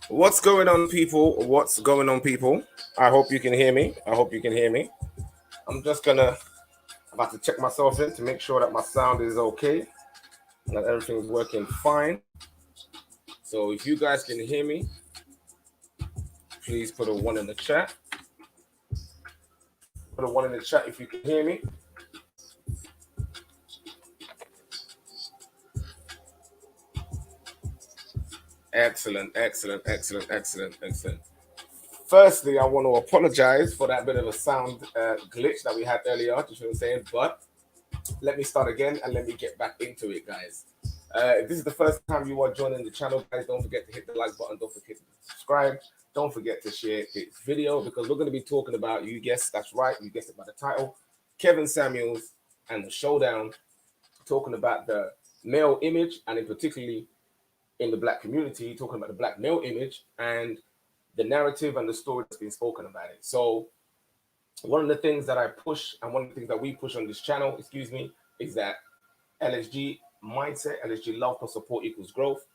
What's going on, people? What's going on, people? I hope you can hear me. I hope you can hear me. I'm just about to check myself in to make sure that my sound is okay and that everything's working fine. So if you guys can hear me, please put a one in the chat. Put a one in the chat if you can hear me. Excellent, excellent, excellent, excellent, excellent. Firstly, I want to apologize for that bit of a sound glitch that we had earlier, you know what I'm saying? But let me start again and let me get back into it, guys. If this is the first time you are joining the channel, guys, don't forget to hit the like button, don't forget to subscribe, don't forget to share this video because we're going to be talking about, you guessed, that's right, you guessed it by the title, Kevin Samuels and the Showdown, talking about the male image and in particularly in the black community, talking about the black male image and the narrative and the story that's been spoken about it. So one of the things that I push and one of the things that we push on this channel, is that LSG mindset, LSG love plus support equals growth.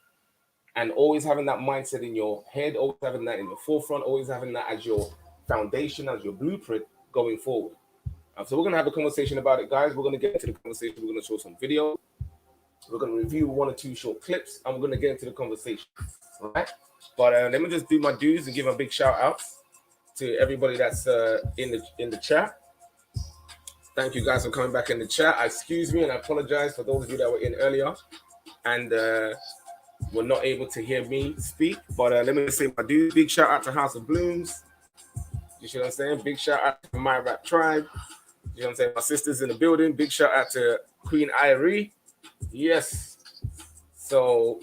And always having that mindset in your head, always having that in the forefront, always having that as your foundation, as your blueprint going forward. So we're going to have a conversation about it, guys. We're going to get into the conversation. We're going to show some video. We're going to review one or two short clips, and we're going to get into the conversation. All right? But let me just do my dues and give a big shout out to everybody that's in the chat. Thank you guys for coming back in the chat. Excuse me, and I apologize for those of you that were in earlier and were not able to hear me speak. But let me just say my dues. Big shout out to House of Blooms. You see what I'm saying? Big shout out to My Rap Tribe. You know what I'm saying? My sisters in the building. Big shout out to Queen Irie. Yes. So,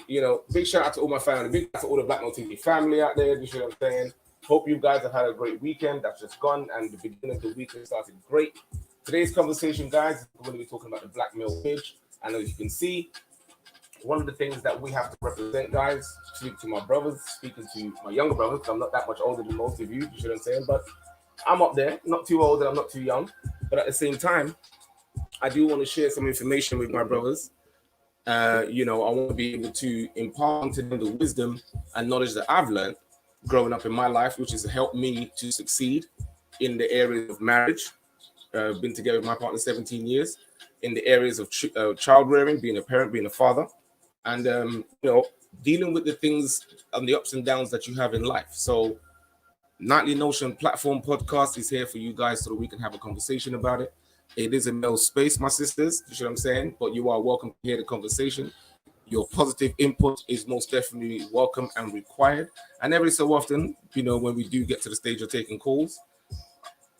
big shout out to all my family. Big shout out to all the Black No TV family out there. You see what I'm saying? Hope you guys have had a great weekend. That's just gone. And the beginning of the weekend started great. Today's conversation, guys, we're going to be talking about the black male image. And as you can see, one of the things that we have to represent, guys, speaking to my brothers, speaking to my younger brothers, because I'm not that much older than most of you, you see what I'm saying? But I'm up there, not too old and I'm not too young. But at the same time, I do want to share some information with my brothers. I want to be able to impart to them the wisdom and knowledge that I've learned growing up in my life, which has helped me to succeed in the areas of marriage. Been together with my partner 17 years in the areas of child rearing, being a parent, being a father, and dealing with the things and the ups and downs that you have in life. So Nightly Notion platform podcast is here for you guys so that we can have a conversation about it. It is a male space, my sisters, you see what I'm saying? But you are welcome to hear the conversation. Your positive input is most definitely welcome and required. And every so often, when we do get to the stage of taking calls,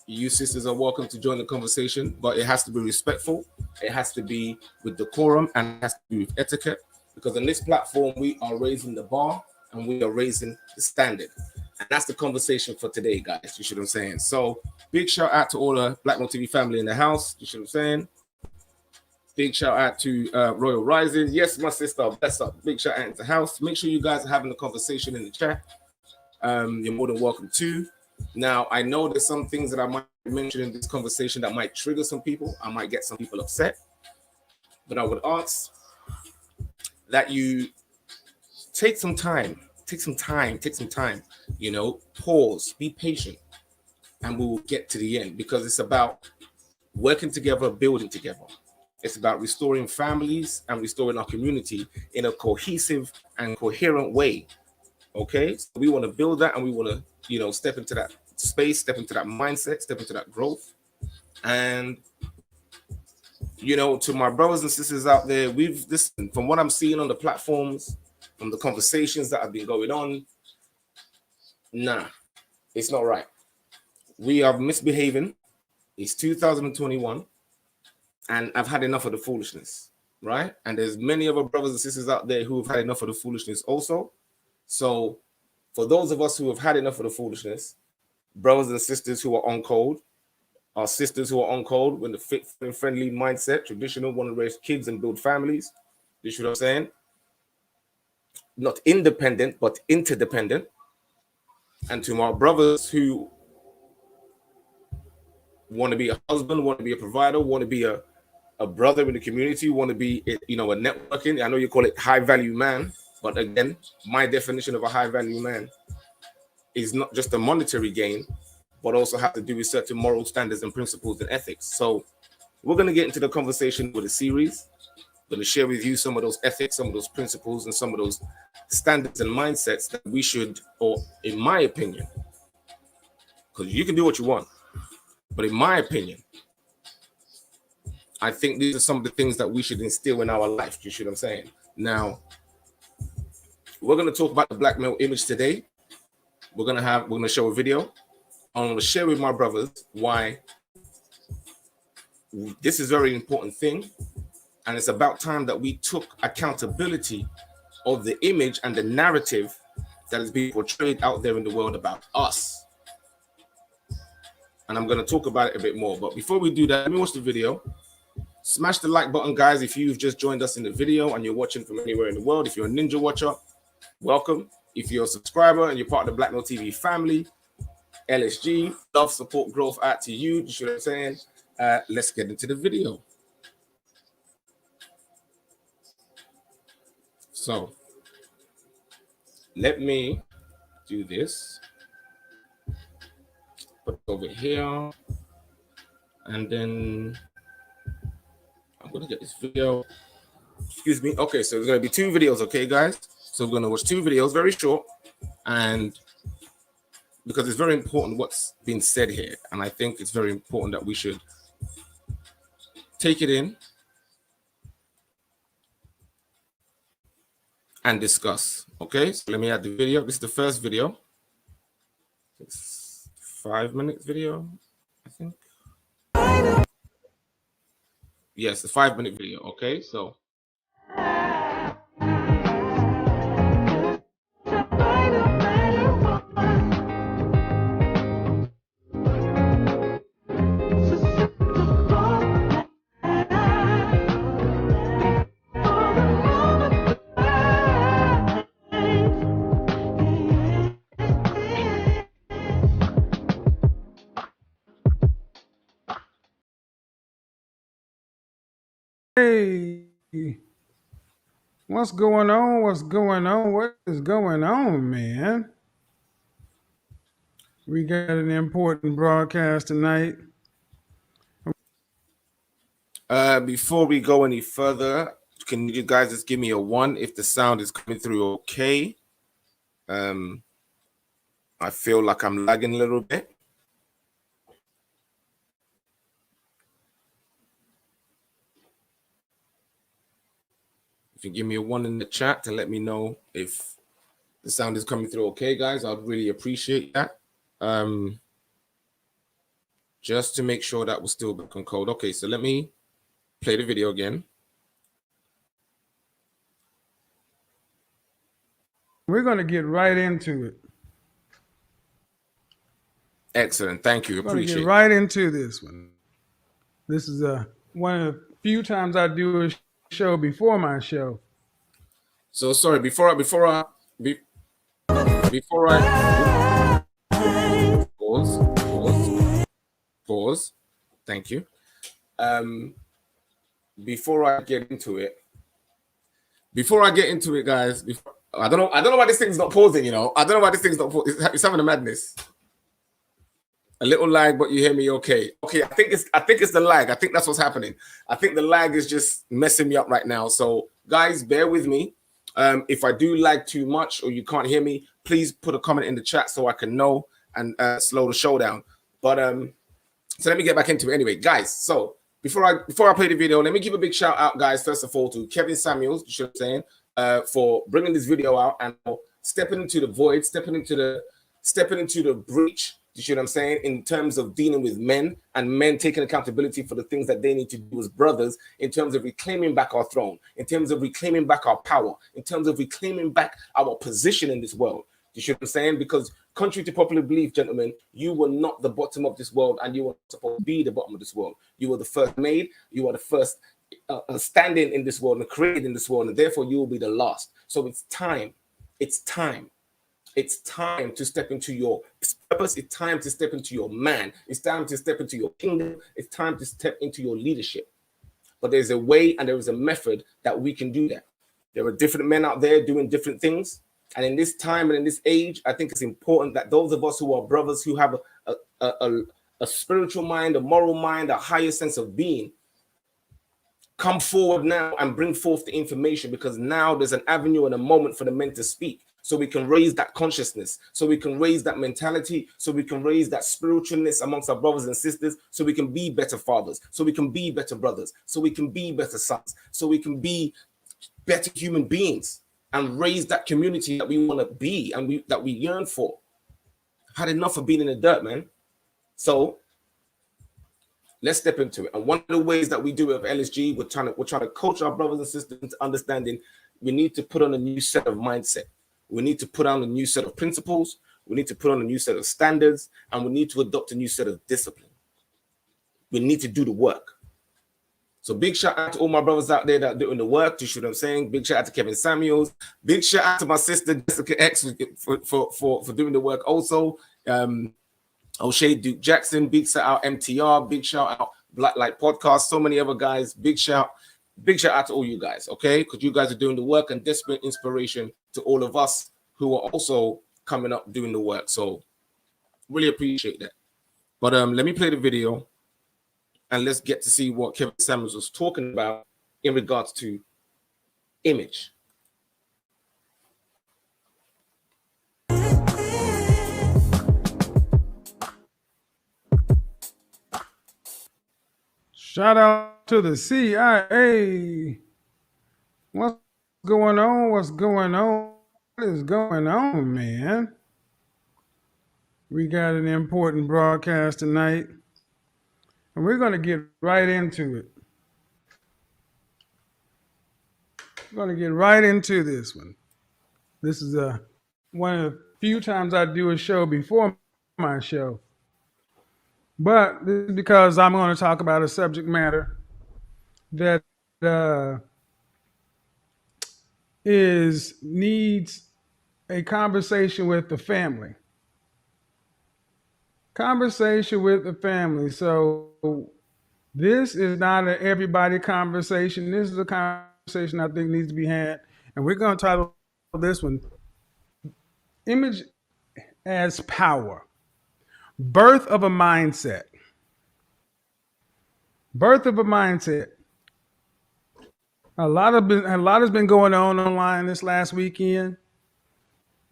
you sisters are welcome to join the conversation, but it has to be respectful. It has to be with decorum and it has to be with etiquette. Because on this platform, we are raising the bar and we are raising the standard. And that's the conversation for today, guys. You see what I'm saying? So big shout out to all the Black No TV family in the house. You see what I'm saying? Big shout out to Royal Rising. Yes, my sister, bless up. Big shout out to the house. Make sure you guys are having a conversation in the chat. You're more than welcome to. Now, I know there's some things that I might mention in this conversation that might trigger some people. I might get some people upset. But I would ask that you take some time, pause, be patient, and we'll get to the end because it's about working together, building together. It's about restoring families and restoring our community in a cohesive and coherent way. Okay, so we want to build that and we want to, step into that space, step into that mindset, step into that growth. And, to my brothers and sisters out there, listened from what I'm seeing on the platforms, from the conversations that have been going on. Nah, it's not right. We are misbehaving. It's 2021. And I've had enough of the foolishness, right? And there's many other brothers and sisters out there who have had enough of the foolishness also. So for those of us who have had enough of the foolishness, brothers and sisters who are on code, our sisters who are on code with the fit and friendly mindset, traditional, want to raise kids and build families. You see what I'm saying? Not independent, but interdependent. And to my brothers who want to be a husband, want to be a provider, want to be a brother in the community, want to be, a networking. I know you call it high value man, but again, my definition of a high value man is not just a monetary gain, but also have to do with certain moral standards and principles and ethics. So we're going to get into the conversation with a series. I'm going to share with you some of those ethics, some of those principles, and some of those standards and mindsets that we should, or in my opinion, because you can do what you want, but in my opinion, I think these are some of the things that we should instill in our life. You see what I'm saying? Now, we're going to talk about the black male image today. We're going to show a video. I'm going to share with my brothers why this is a very important thing. And it's about time that we took accountability of the image and the narrative that is being portrayed out there in the world about us. And I'm going to talk about it a bit more. But before we do that, let me watch the video. Smash the like button, guys, if you've just joined us in the video and you're watching from anywhere in the world. If you're a Ninja watcher, welcome. If you're a subscriber and you're part of the Black Male TV family, LSG, love, support, growth out to you. You see what I'm saying? Let's get into the video. So let me do this. Put it over here. And then I'm going to get this video. Excuse me. Okay, so there's going to be two videos, okay, guys? So we're going to watch two videos, very short. And because it's very important what's being said here. And I think it's very important that we should take it in and discuss. Okay, so let me add the video. This is the first video. It's 5-minute video, I think. Yes, the 5-minute video. Okay, so. Hey, what's going on? What's going on? What is going on, man? We got an important broadcast tonight. Before we go any further, can you guys just give me a 1 if the sound is coming through okay? I feel like I'm lagging a little bit. If you give me a 1 in the chat to let me know if the sound is coming through okay, guys, I'd really appreciate that. Just to make sure that we're still back on code. Okay, so let me play the video again. We're going to get right into it. Excellent. Thank you. Appreciate it. Get right into this one. This is one of the few times I do a show before my show. So sorry, before I pause. Thank you. Before I get into it, guys, I don't know why this thing's not pausing, you know. I don't know why this thing's not pausing. It's having a madness. A little lag, but you hear me okay. Okay, I think it's the lag. I think that's what's happening. I think the lag is just messing me up right now. So guys, bear with me. If I do lag too much or you can't hear me, please put a comment in the chat so I can know and slow the show down. But so let me get back into it anyway, guys. So before I play the video, let me give a big shout out, guys, first of all, to Kevin Samuels, you know what I'm saying, for bringing this video out and stepping into the void, stepping into the breach. You see what I'm saying? In terms of dealing with men and men taking accountability for the things that they need to do as brothers, in terms of reclaiming back our throne, in terms of reclaiming back our power, in terms of reclaiming back our position in this world. You see what I'm saying? Because contrary to popular belief, gentlemen, you were not the bottom of this world and you were supposed to be the bottom of this world. You were the first made, you are the first standing in this world and created in this world, and therefore you will be the last. So it's time. It's time to step into your purpose. It's time to step into your man. It's time to step into your kingdom. It's time to step into your leadership. But there's a way and there is a method that we can do that. There are different men out there doing different things. And in this time and in this age, I think it's important that those of us who are brothers, who have a spiritual mind, a moral mind, a higher sense of being, come forward now and bring forth the information, because now there's an avenue and a moment for the men to speak, so we can raise that consciousness, so we can raise that mentality, so we can raise that spiritualness amongst our brothers and sisters, so we can be better fathers, so we can be better brothers, so we can be better sons, so we can be better human beings and raise that community that we want to be and that we yearn for. Had enough of being in the dirt, man. So let's step into it. And one of the ways that we do it with LSG, we're trying to coach our brothers and sisters into understanding we need to put on a new set of mindset. We need to put on a new set of principles. We need to put on a new set of standards, and we need to adopt a new set of discipline. We need to do the work. So big shout out to all my brothers out there that are doing the work. You see what I'm saying? Big shout out to Kevin Samuels. Big shout out to my sister Jessica X for doing the work also. O'Shea Duke Jackson. Big shout out MTR. Big shout out Black Light Podcast. So many other guys. Big shout out to all you guys. Okay, because you guys are doing the work and desperate inspiration to all of us who are also coming up doing the work. So really appreciate that. But let me play the video. And let's get to see what Kevin Samuels was talking about in regards to image. Shout out to the CIA. What's going on? What's going on? What is going on, man? We got an important broadcast tonight, and we're going to get right into it. We're going to get right into this one. This is one of the few times I do a show before my show. But this is because I'm going to talk about a subject matter that needs a conversation with the family. Conversation with the family. So this is not an everybody conversation. This is a conversation I think needs to be had. And we're going to title this one, Image as Power. Birth of a Mindset. Birth of a Mindset. A lot has been going on online this last weekend,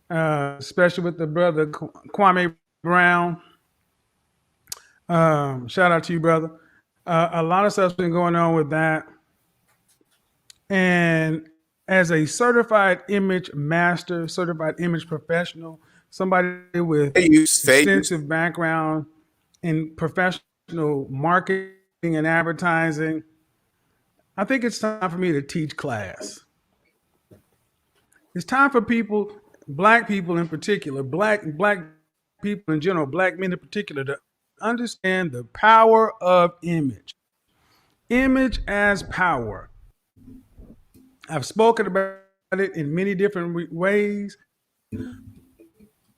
especially with the brother Kwame Brown. Shout out to you, brother. A lot of stuff's been going on with that. And as a certified image master, certified image professional, somebody with extensive background in professional marketing and advertising, I think it's time for me to teach class. It's time for people, black people in particular, black people in general, black men in particular, to understand the power of image. Image as power. I've spoken about it in many different ways,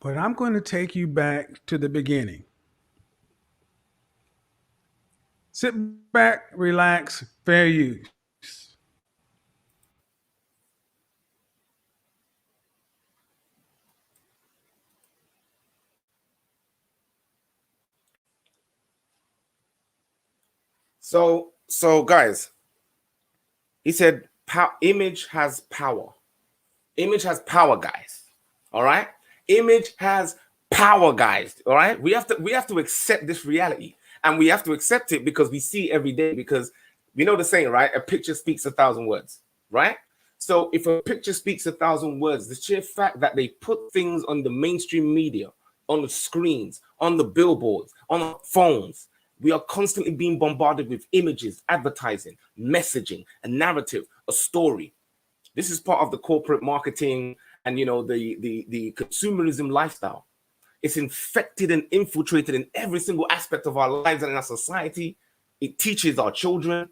but I'm going to take you back to the beginning. Sit back, relax, fair use. So guys, he said image has power. Image has power, guys. All right? Image has power, guys. All right? We have to accept this reality. And we have to accept it because we see it every day. Because we know the saying, right? A picture speaks 1,000 words, right? So if a picture speaks 1,000 words, the sheer fact that they put things on the mainstream media, on the screens, on the billboards, on our phones, we are constantly being bombarded with images, advertising, messaging, a narrative, a story. This is part of the corporate marketing and, the consumerism lifestyle. It's infected and infiltrated in every single aspect of our lives and in our society. It teaches our children.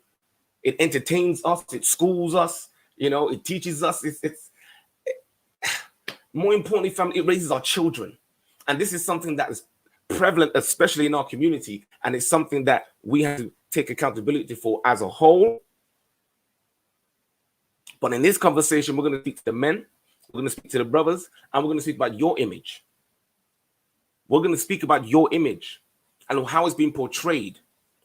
It entertains us. It schools us. It teaches us. It's more importantly, family, it raises our children. And this is something that is prevalent, especially in our community. And it's something that we have to take accountability for as a whole. But in this conversation, we're going to teach the men We're going to speak to the brothers, and we're going to speak about your image. We're going to speak about your image and how it's been portrayed.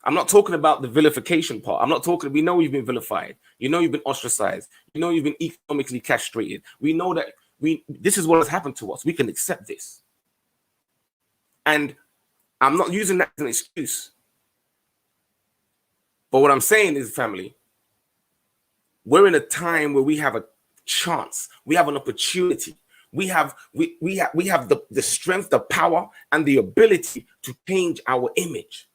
I'm not talking about the vilification part. I'm not talking, we know you've been vilified. You know you've been ostracized. You know you've been economically castrated. We know that this is what has happened to us. We can accept this. And I'm not using that as an excuse. But what I'm saying is, family, we're in a time where we have a chance. We have an opportunity. We have the strength, the power, and the ability to change our image.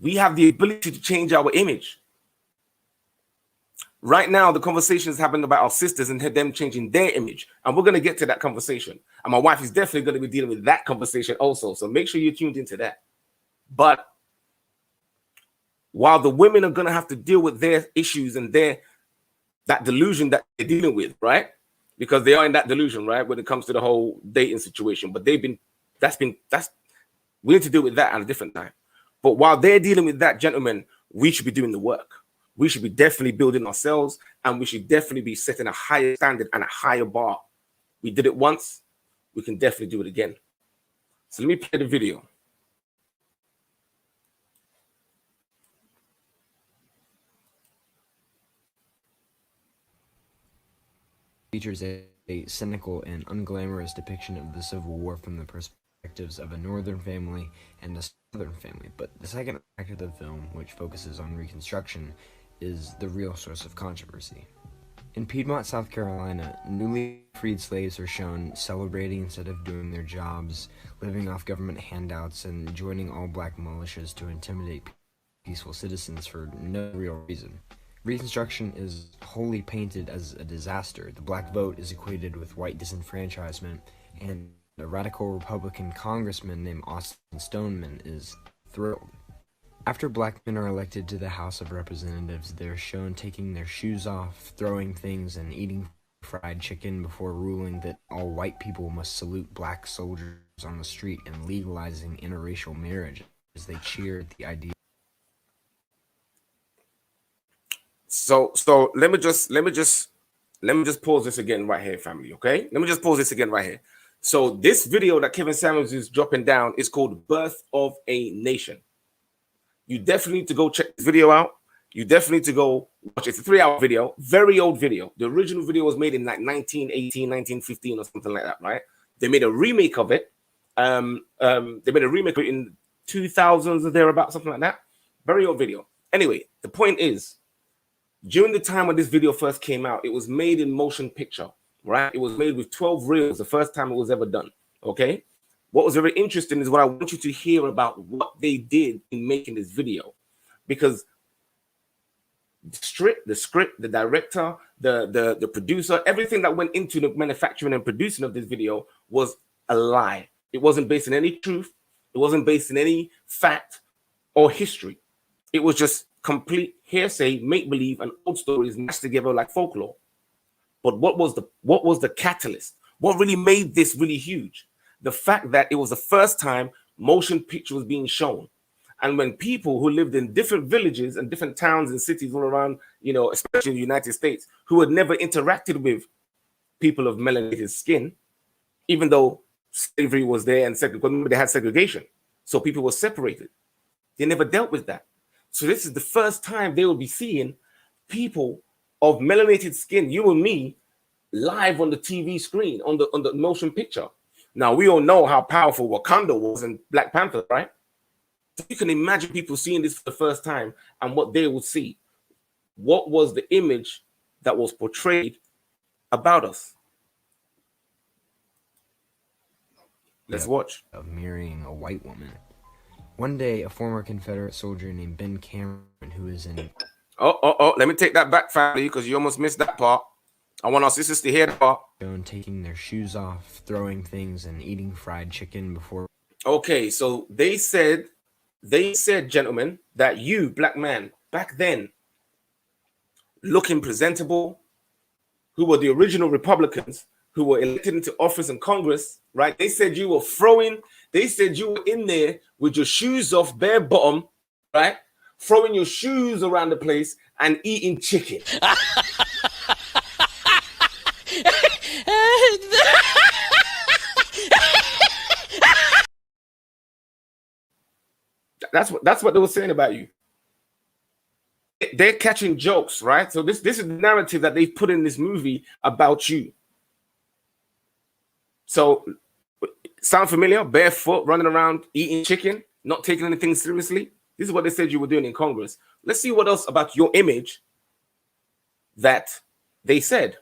We have the ability to change our image. Right now, the conversation is happening about our sisters and them changing their image. And we're going to get to that conversation. And my wife is definitely going to be dealing with that conversation also. So make sure you're tuned into that. But while the women are going to have to deal with their issues and that delusion that they're dealing with, right? Because they are in that delusion, right? When it comes to the whole dating situation. But we need to deal with that at a different time. But while they're dealing with that, gentlemen, we should be doing the work. We should be definitely building ourselves, and we should definitely be setting a higher standard and a higher bar. We did it once, we can definitely do it again. So let me play the video. Features a cynical and unglamorous depiction of the Civil War from the perspectives of a northern family and a southern family. But the second act of the film, which focuses on Reconstruction, is the real source of controversy. In Piedmont, South Carolina, newly freed slaves are shown celebrating instead of doing their jobs, living off government handouts, and joining all-black militias to intimidate peaceful citizens for no real reason. Reconstruction is wholly painted as a disaster. The black vote is equated with white disenfranchisement, and a radical Republican congressman named Austin Stoneman is thrilled. After black men are elected to the House of Representatives, they're shown taking their shoes off, throwing things, and eating fried chicken before ruling that all white people must salute black soldiers on the street and legalizing interracial marriage as they cheer at the idea. So let me just pause this again right here, family. Okay, let me just pause this again right here. So this video that Kevin Samuels is dropping down is called "Birth of a Nation." You definitely need to go check this video out. You definitely need to go watch it. It's a 3-hour video, very old video. The original video was made in like 1918, 1915 or something like that, right? They made a remake of it. They made a remake of it in 2000s or thereabouts, something like that. Very old video. Anyway, the point is, during the time when this video first came out, it was made in motion picture, right? It was made with 12 reels, the first time it was ever done, okay? What was very interesting is what I want you to hear about what they did in making this video, because the script, the director, the producer, everything that went into the manufacturing and producing of this video was a lie. It wasn't based in any truth. It wasn't based in any fact or history. It was just complete hearsay, make-believe, and old stories mashed together like folklore. But what was the catalyst? What really made this really huge? The fact that it was the first time motion picture was being shown. And when people who lived in different villages and different towns and cities all around, especially in the United States, who had never interacted with people of melanated skin, even though slavery was there and they had segregation, so people were separated. They never dealt with that. So this is the first time they will be seeing people of melanated skin, you and me, live on the TV screen, on the motion picture. Now, we all know how powerful Wakanda was in Black Panther, right? So you can imagine people seeing this for the first time and what they would see. What was the image that was portrayed about us? Let's watch. Of marrying a white woman. One day, a former Confederate soldier named Ben Cameron, who is in... Let me take that back, family, because you almost missed that part. I want our sisters to hear that part. Taking their shoes off, throwing things, and eating fried chicken before... Okay, so they said, gentlemen, that you, black man, back then, looking presentable, who were the original Republicans, who were elected into office in Congress, right? They said you were in there with your shoes off, bare bottom, right? Throwing your shoes around the place and eating chicken. That's what they were saying about you. They're catching jokes, right? So this is the narrative that they've put in this movie about you. So, sound familiar? Barefoot, running around, eating chicken, not taking anything seriously. This is what they said you were doing in Congress. Let's see what else about your image that they said.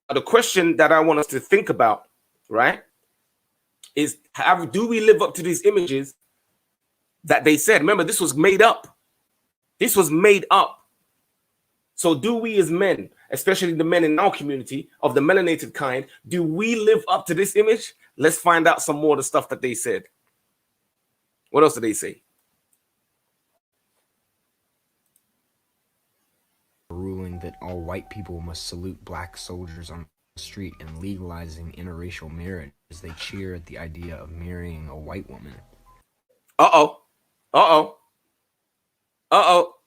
The question that I want us to think about, right, is do we live up to these images that they said? Remember, this was made up. This was made up. So do we as men, especially the men in our community of the melanated kind, do we live up to this image? Let's find out some more of the stuff that they said. What else did they say? Ruling that all white people must salute black soldiers on the street and legalizing interracial marriage as they cheer at the idea of marrying a white woman.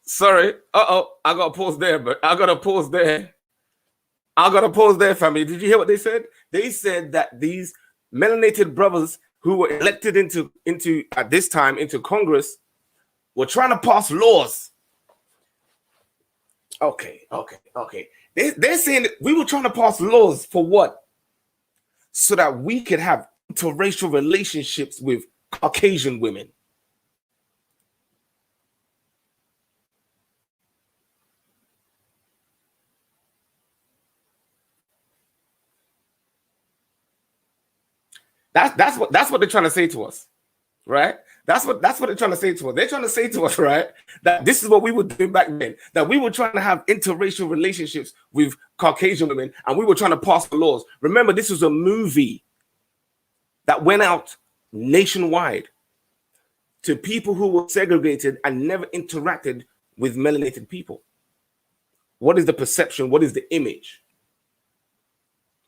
Sorry. I got to pause there, but I got to pause there, family. Did you hear what they said? They said that these melanated brothers who were elected into at this time into Congress were trying to pass laws. Okay. They're saying that we were trying to pass laws for what? So that we could have interracial relationships with Caucasian women. That's what they're trying to say to us, right? That's what they're trying to say to us. They're trying to say to us, right, that this is what we were doing back then, that we were trying to have interracial relationships with Caucasian women, and we were trying to pass the laws. Remember, this was a movie that went out nationwide to people who were segregated and never interacted with melanated people. What is the perception? What is the image?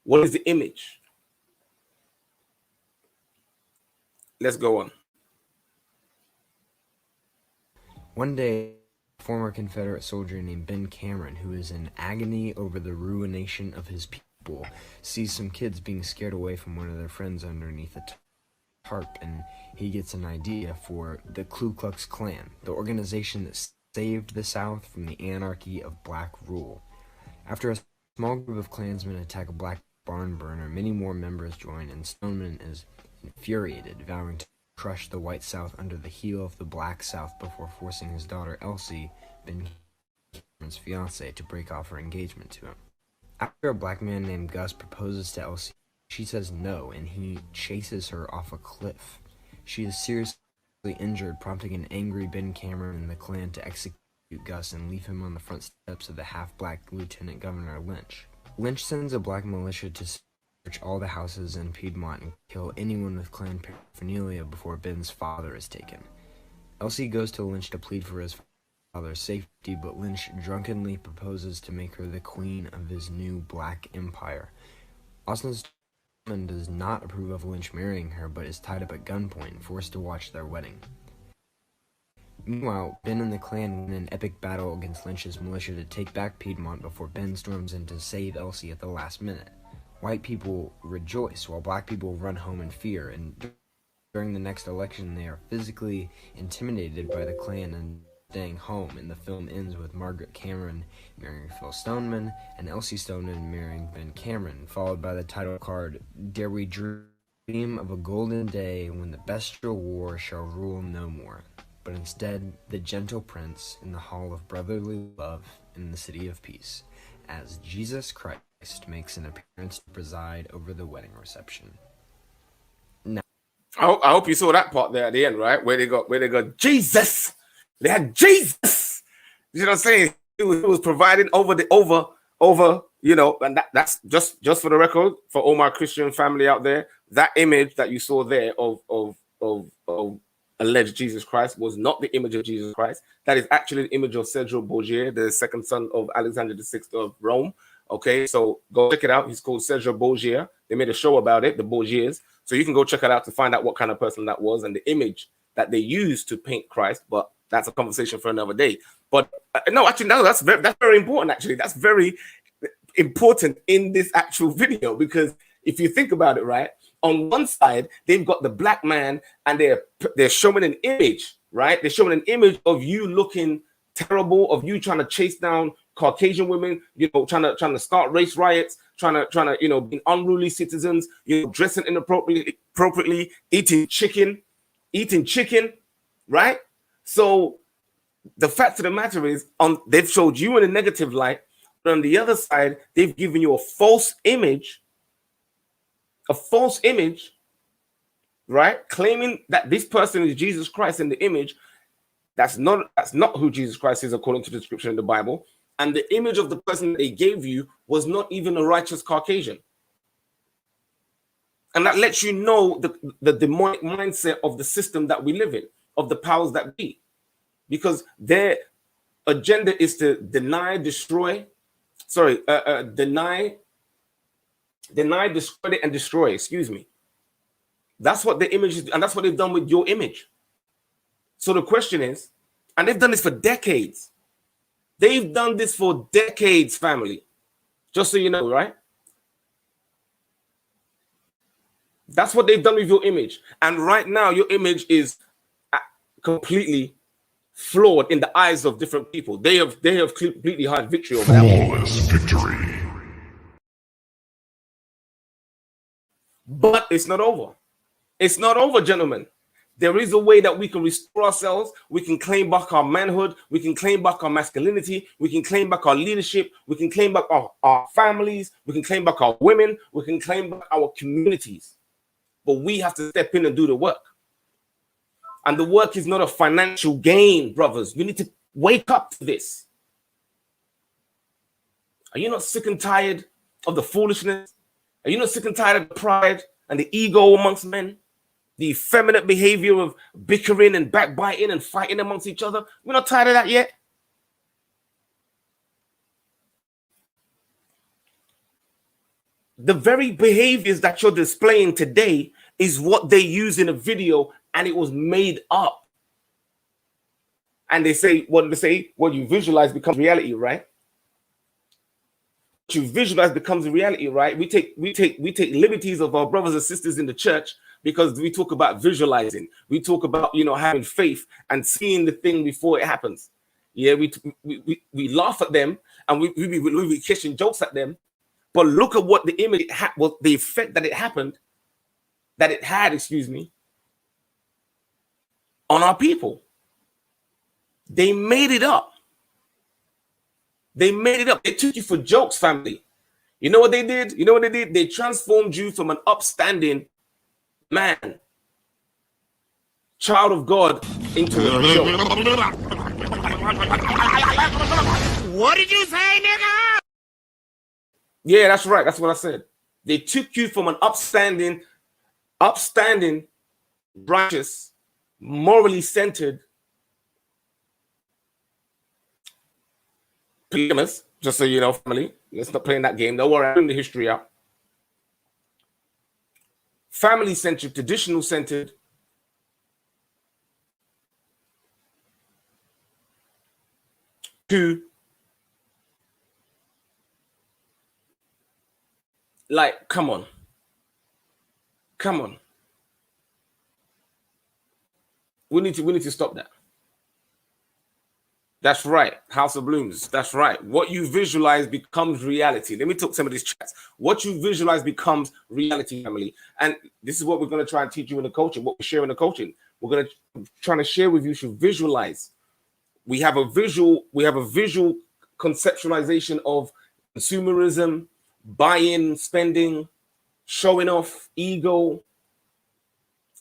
What is the image? Let's go on. One day, a former Confederate soldier named Ben Cameron, who is in agony over the ruination of his people, sees some kids being scared away from one of their friends underneath a tarp, and he gets an idea for the Ku Klux Klan, the organization that saved the South from the anarchy of black rule. After a small group of Klansmen attack a black barn burner, many more members join, and Stoneman is infuriated, vowing to crush the white South under the heel of the black South before forcing his daughter Elsie, Ben Cameron's fiancée, to break off her engagement to him. After a black man named Gus proposes to Elsie, she says no, and he chases her off a cliff. She is seriously injured, prompting an angry Ben Cameron and the Klan to execute Gus and leave him on the front steps of the half-black Lieutenant Governor Lynch. Lynch sends a black militia to search all the houses in Piedmont and kill anyone with Klan paraphernalia before Ben's father is taken. Elsie goes to Lynch to plead for his father's safety, but Lynch drunkenly proposes to make her the queen of his new black empire. Austin Stoneman does not approve of Lynch marrying her, but is tied up at gunpoint and forced to watch their wedding. Meanwhile, Ben and the Klan win an epic battle against Lynch's militia to take back Piedmont before Ben storms in to save Elsie at the last minute. White people rejoice while black people run home in fear, and during the next election they are physically intimidated by the Klan and staying home, and the film ends with Margaret Cameron marrying Phil Stoneman and Elsie Stoneman marrying Ben Cameron, followed by the title card, "Dare we dream of a golden day when the bestial war shall rule no more, but instead the gentle prince in the hall of brotherly love in the city of peace, as Jesus Christ makes an appearance to preside over the wedding reception." Now, I hope you saw that part there at the end, right? Where they go, Jesus. They had Jesus. You know what I'm saying? He was providing over, you know, and that's just for the record, for all my Christian family out there, that image that you saw there of alleged Jesus Christ was not the image of Jesus Christ. That is actually the image of Cedric Borgia, the second son of Alexander VI of Rome. Okay, so go check it out. He's called Cedric Borgia. They made a show about it, the Borgias. So you can go check it out to find out what kind of person that was and the image that they used to paint Christ. But that's a conversation for another day. But no, actually, no, that's very important. Actually, that's very important in this actual video, because if you think about it, right, on one side they've got the black man and they're showing an image, right? They're showing an image of you looking terrible, of you trying to chase down Caucasian women, you know, trying to start race riots, trying to you know, being unruly citizens, you know, dressing inappropriately, eating chicken, right? So the fact of the matter is, they've showed you in a negative light, but on the other side, they've given you a false image, right? Claiming that this person is Jesus Christ in the image. That's not who Jesus Christ is according to the description in the Bible. And the image of the person that they gave you was not even a righteous Caucasian. And that lets you know the demonic mindset of the system that we live in, of the powers that be. Because their agenda is to deny, destroy, discredit, and destroy, excuse me. That's what the image is, and that's what they've done with your image. So the question is, and they've done this for decades. They've done this for decades, family. Just so you know, right? That's what they've done with your image. And right now, your image is completely flawed in the eyes of different people. They have completely had victory over that. Flawless victory. But it's not over. It's not over, gentlemen. There is a way that we can restore ourselves. We can claim back our manhood. We can claim back our masculinity. We can claim back our leadership. We can claim back our families. We can claim back our women. We can claim back our communities. But we have to step in and do the work. And the work is not a financial gain, brothers. You need to wake up to this. Are you not sick and tired of the foolishness? Are you not sick and tired of the pride and the ego amongst men? The effeminate behavior of bickering and backbiting and fighting amongst each other? We're not tired of that yet. The very behaviors that you're displaying today is what they use in a video, and it was made up. And they say, what you visualize becomes reality, right? What you visualize becomes reality, right? We take liberties of our brothers and sisters in the church because we talk about visualizing. We talk about, you know, having faith and seeing the thing before it happens. Yeah, we laugh at them and we be kissing jokes at them. But look at what the image was, the effect that it had, excuse me, on our people. They made it up. They made it up. They took you for jokes, family. You know what they did? They transformed you from an upstanding man, child of God, into a joke. What did you say, nigga? Yeah, that's right. That's what I said. They took you from an upstanding, righteous, morally centered, polygamous, just so you know, family. Let's not play that game. Don't worry, I'm in the history out. Family-centered, traditional-centered, to like, come on. We need to stop that. That's right. House of Blooms. That's right. What you visualize becomes reality. Let me talk some of these chats. What you visualize becomes reality, family. And this is what we're going to try and teach you in the coaching, what we share in the coaching. We're going to try to share with you to visualize. We have a visual conceptualization of consumerism, buying, spending, showing off, ego.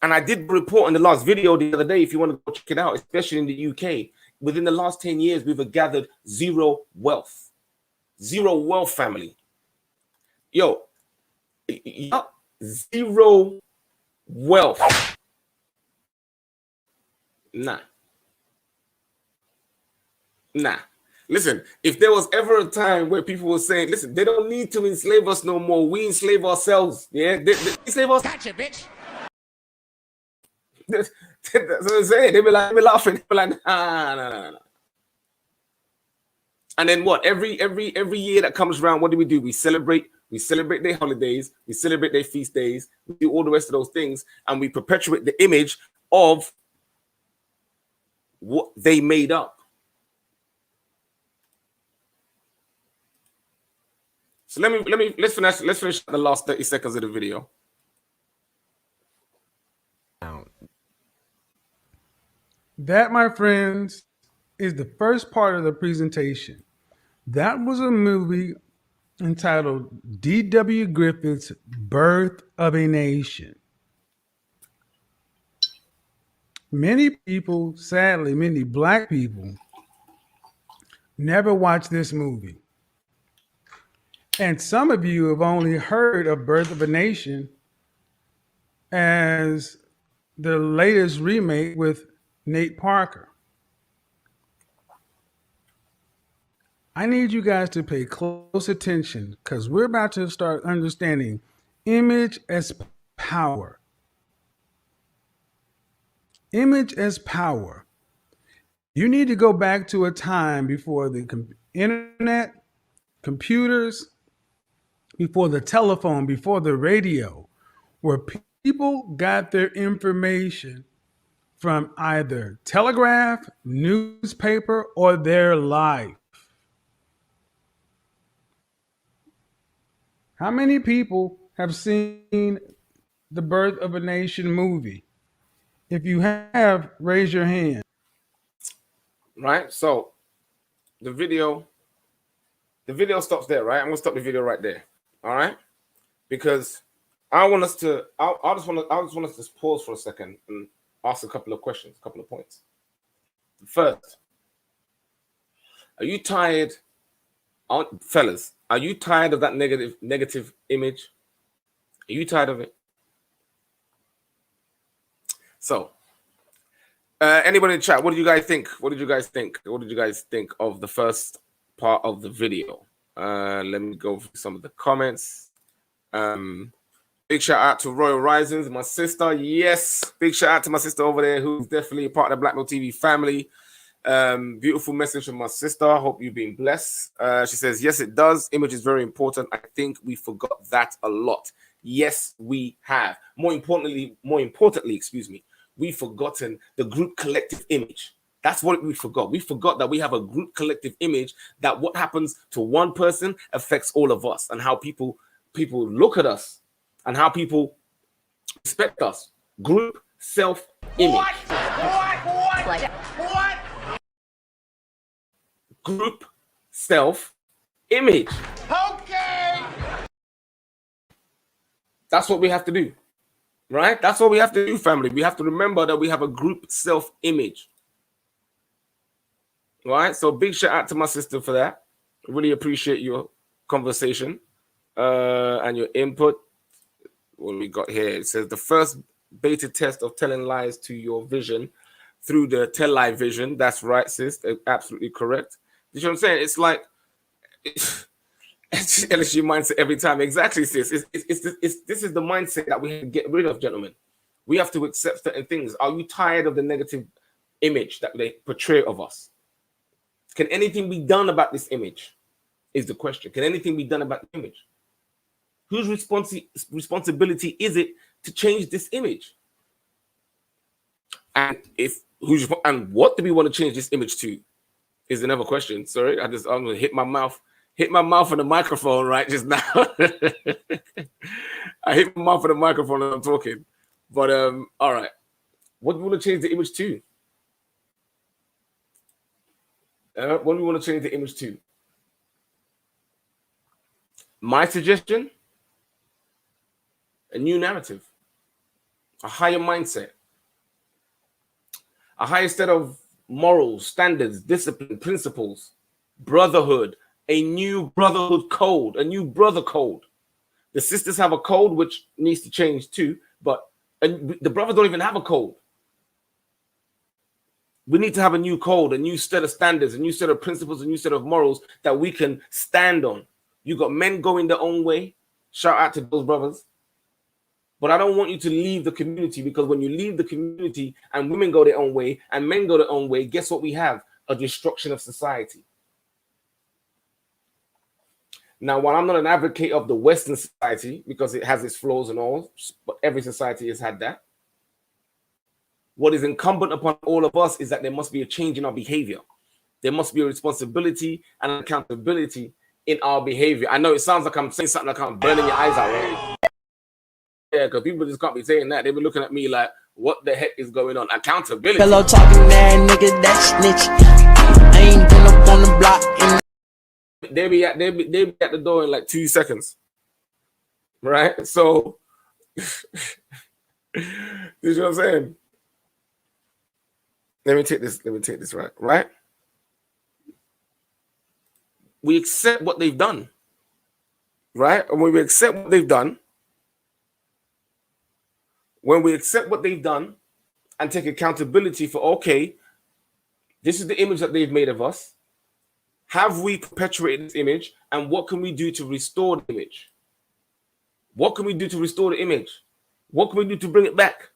And I did report in the last video the other day, if you want to go check it out, especially in the UK, within the last 10 years, we've gathered zero wealth. Zero wealth, family. Yo, zero wealth. Nah. Listen, if there was ever a time where people were saying, listen, they don't need to enslave us no more. We enslave ourselves. Yeah, they enslave us. Gotcha, bitch. That's what I'm saying. They be laughing. They be like, nah. And then what? Every year that comes around, what do? We celebrate their holidays, we celebrate their feast days, we do all the rest of those things, and we perpetuate the image of what they made up. So let's finish the last 30 seconds of the video. That, my friends, is the first part of the presentation. That was a movie entitled D.W. Griffith's Birth of a Nation. Many people, sadly, many black people, never watched this movie. And some of you have only heard of Birth of a Nation as the latest remake with Nate Parker. I need you guys to pay close attention because we're about to start understanding image as power. Image as power. You need to go back to a time before the internet, computers, before the telephone, before the radio, where people got their information from either telegraph, newspaper, or their life. How many people have seen the Birth of a Nation movie? If you have, raise your hand. Right? So the video stops there, right? I'm gonna stop the video right there. All right, because I just want us to pause for a second and ask a couple of questions, a couple of points. First, are you tired, fellas? Are you tired of that negative image? Are you tired of it? So, anybody in the chat, what did you guys think? What did you guys think of the first part of the video? Let me go through some of the comments. Big shout out to Royal Risings, my sister. Yes, big shout out to my sister over there, who's definitely a part of the Black Mill TV family. Beautiful message from my sister. Hope you've been blessed. She says, yes, it does. Image is very important. I think we forgot that a lot. Yes, we have. More importantly, we've forgotten the group collective image. That's what we forgot. We forgot that we have a group collective image, that what happens to one person affects all of us, and how people look at us and how people respect us. Group self-image. What? Group self-image. Okay. That's what we have to do, right? That's what we have to do, family. We have to remember that we have a group self-image. Right? So big shout out to my sister for that. Really appreciate your conversation and your input. What we got here, it says the first beta test of telling lies to your vision through the tell lie vision. That's right, sis. Absolutely correct. You know what I'm saying? It's like it's LSU mindset every time. Exactly, sis. This is the mindset that we have to get rid of, gentlemen. We have to accept certain things. Are you tired of the negative image that they portray of us? Can anything be done about this image? Is the question. Can anything be done about the image? Whose responsibility is it to change this image? And what do we want to change this image to? Is another question. Sorry, I'm gonna hit my mouth on the microphone right just now. I hit my mouth on the microphone when I'm talking. But all right. What do we want to change the image to? What do we want to change the image to? My suggestion: a new narrative, a higher mindset, a higher set of morals, standards, discipline, principles, brotherhood, a new brotherhood code, a new brother code. The sisters have a code which needs to change too, but the brothers don't even have a code. We need to have a new code, a new set of standards, a new set of principles, a new set of morals that we can stand on. You got men going their own way. Shout out to those brothers. But I don't want you to leave the community, because when you leave the community and women go their own way and men go their own way, guess what we have? A destruction of society. Now, while I'm not an advocate of the Western society, because it has its flaws and all, but every society has had that, what is incumbent upon all of us is that there must be a change in our behavior. There must be a responsibility and accountability in our behavior. I know it sounds like I'm saying something like I'm burning your eyes out, right? Yeah, because people just can't be saying that. They be looking at me like, what the heck is going on? Accountability. Hello, talking there, nigga, that snitch. I ain't been up on the block. They be at the door in like 2 seconds, right? So, you know what I'm saying? Let me take this right. We accept what they've done, right? And when we accept what they've done, and take accountability for, okay, this is the image that they've made of us. Have we perpetuated this image? And what can we do to restore the image? What can we do to restore the image? What can we do to bring it back?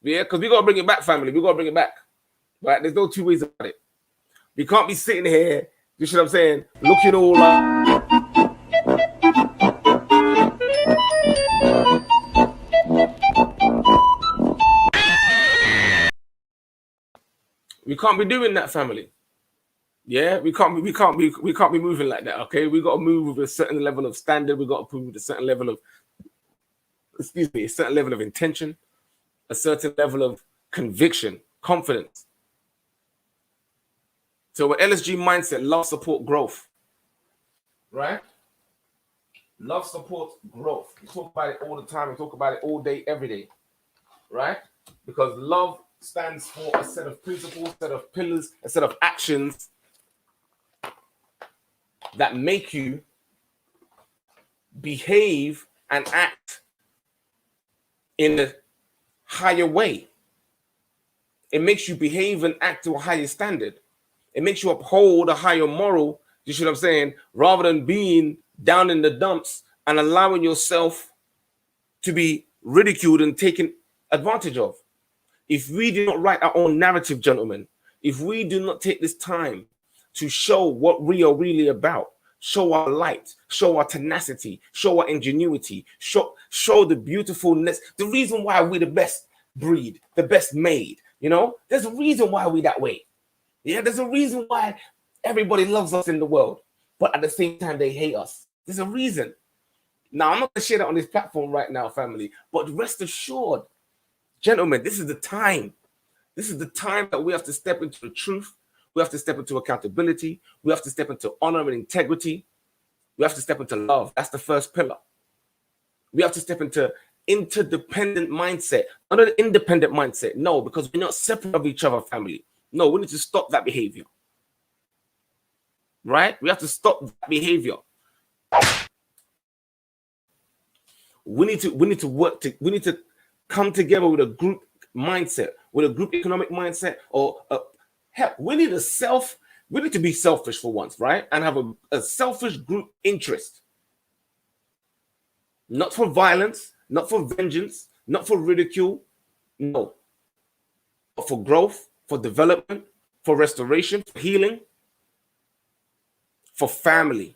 Yeah, because we got to bring it back, family. We got to bring it back. Right? There's no two ways about it. We can't be sitting here, you see what I'm saying, looking all like... We can't be doing that, family. Yeah, we can't be moving like that. Okay, we got to move with a certain level of standard. We got to move with a certain level of, a certain level of intention, a certain level of conviction, confidence. So with LSG mindset, love, support, growth. Right? Love, support, growth. We talk about it all the time. We talk about it all day, every day. Right? Because love stands for a set of principles, a set of pillars, a set of actions that make you behave and act in a higher way. It makes you behave and act to a higher standard. It makes you uphold a higher moral, you see what I'm saying, rather than being down in the dumps and allowing yourself to be ridiculed and taken advantage of. If we do not write our own narrative, gentlemen, if we do not take this time to show what we are really about, show our light, show our tenacity, show our ingenuity, show the beautifulness, the reason why we're the best breed, the best made, you know, there's a reason why we're that way. Yeah, there's a reason why everybody loves us in the world, but at the same time, they hate us. There's a reason. Now, I'm not going to share that on this platform right now, family, but rest assured, gentlemen, this is the time. This is the time that we have to step into the truth. We have to step into accountability. We have to step into honor and integrity. We have to step into love. That's the first pillar. We have to step into interdependent mindset, not an independent mindset. No, because we're not separate of each other, family. No, we need to stop that behavior. Right? We have to stop that behavior. We need to work. We need to come together with a group mindset, with a group economic mindset, or hell, we need to be selfish for once, right? And have a selfish group interest. Not for violence, not for vengeance, not for ridicule, no. But for growth, for development, for restoration, for healing, for family.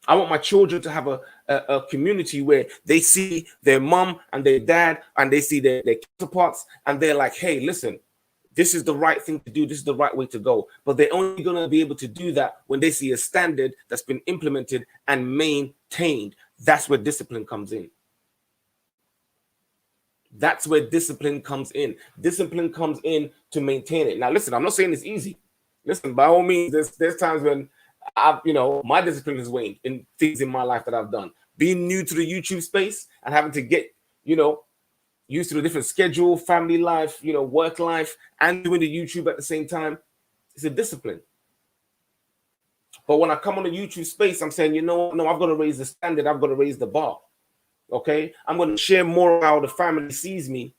I want my children to have a community where they see their mom and their dad and they see their counterparts and they're like, hey, listen, this is the right thing to do. This is the right way to go. But they're only going to be able to do that when they see a standard that's been implemented and maintained. That's where discipline comes in. That's where discipline comes in. Discipline comes in to maintain it. Now, listen, I'm not saying it's easy. Listen, by all means, there's times when my discipline has waned in things in my life that I've done. Being new to the YouTube space and having to get, used to the different schedule, family life, work life, and doing the YouTube at the same time, it's a discipline. But when I come on the YouTube space, I'm saying, no, I've got to raise the standard. I've got to raise the bar. Okay? I'm going to share more of how the family sees me,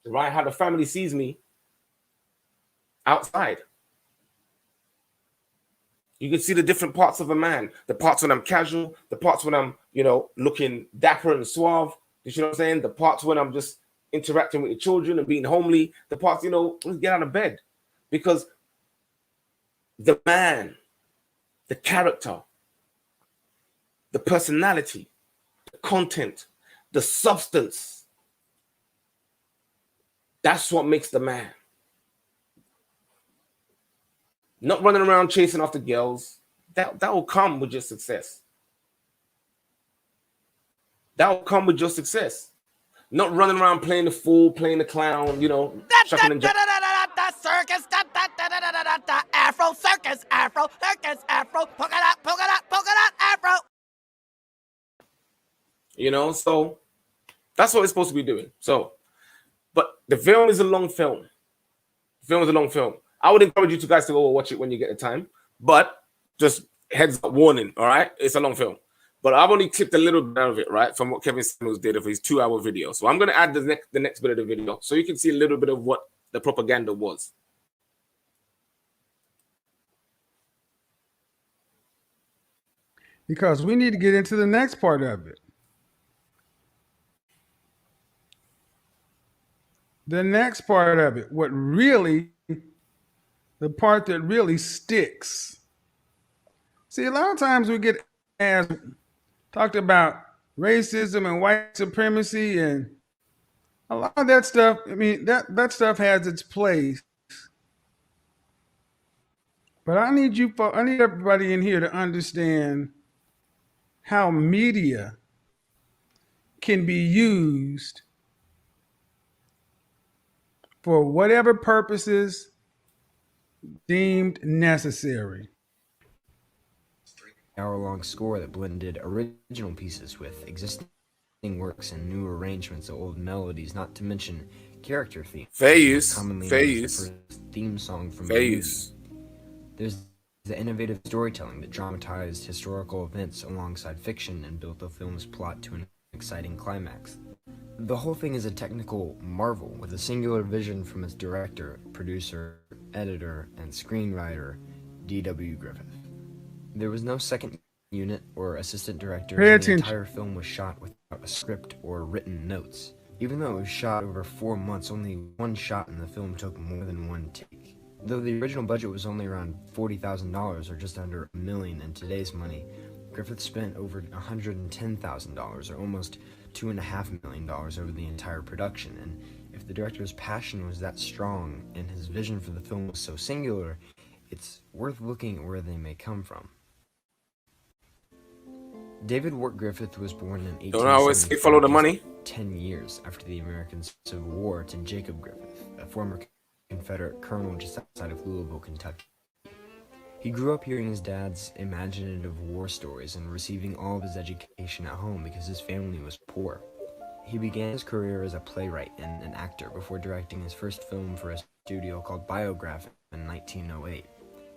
right? How the family sees me outside. You can see the different parts of a man, the parts when I'm casual, the parts when I'm, looking dapper and suave, You know what I'm saying? The parts when I'm just interacting with the children and being homely, the parts, let's get out of bed. Because the man, the character, the personality, the content, the substance, that's what makes the man. Not running around chasing after girls. That will come with your success. That will come with your success. Not running around playing the fool, playing the clown, shucking and jiving. Circus, Afro circus, Afro circus, Afro, polka dot, Afro. So that's what it's supposed to be doing. So, but the film is a long film. I would encourage you guys to go watch it when you get the time. But just heads up warning, all right? It's a long film. But I've only clipped a little bit of it, right, from what Kevin Samuels did of his 2-hour video. So I'm going to add the next bit of the video so you can see a little bit of what the propaganda was. Because we need to get into the next part of it. The next part of it, the part that really sticks. See, a lot of times we get talked about racism and white supremacy, and a lot of that stuff, I mean, that stuff has its place. But I need everybody in here to understand how media can be used for whatever purposes deemed necessary. Hour-long score that blended original pieces with existing works and new arrangements of old melodies, not to mention character themes. Fair use. Commonly Fair known as use. the first theme song from Fair the use. movie. There's the innovative storytelling that dramatized historical events alongside fiction and built the film's plot to an exciting climax. The whole thing is a technical marvel with a singular vision from its director, producer, editor, and screenwriter, D.W. Griffith. There was no second unit or assistant director. The entire film was shot without a script or written notes. Even though it was shot over 4 months, only one shot in the film took more than one take. Though the original budget was only around $40,000 or just under $1 million in today's money, Griffith spent over $110,000 or almost $2.5 million over the entire production. And if the director's passion was that strong and his vision for the film was so singular, it's worth looking at where they may come from. David Ward Griffith was born in 1875. Don't always follow the money. 10 years after the American Civil War, to Jacob Griffith, a former Confederate colonel just outside of Louisville, Kentucky. He grew up hearing his dad's imaginative war stories and receiving all of his education at home because his family was poor. He began his career as a playwright and an actor before directing his first film for a studio called Biograph in 1908.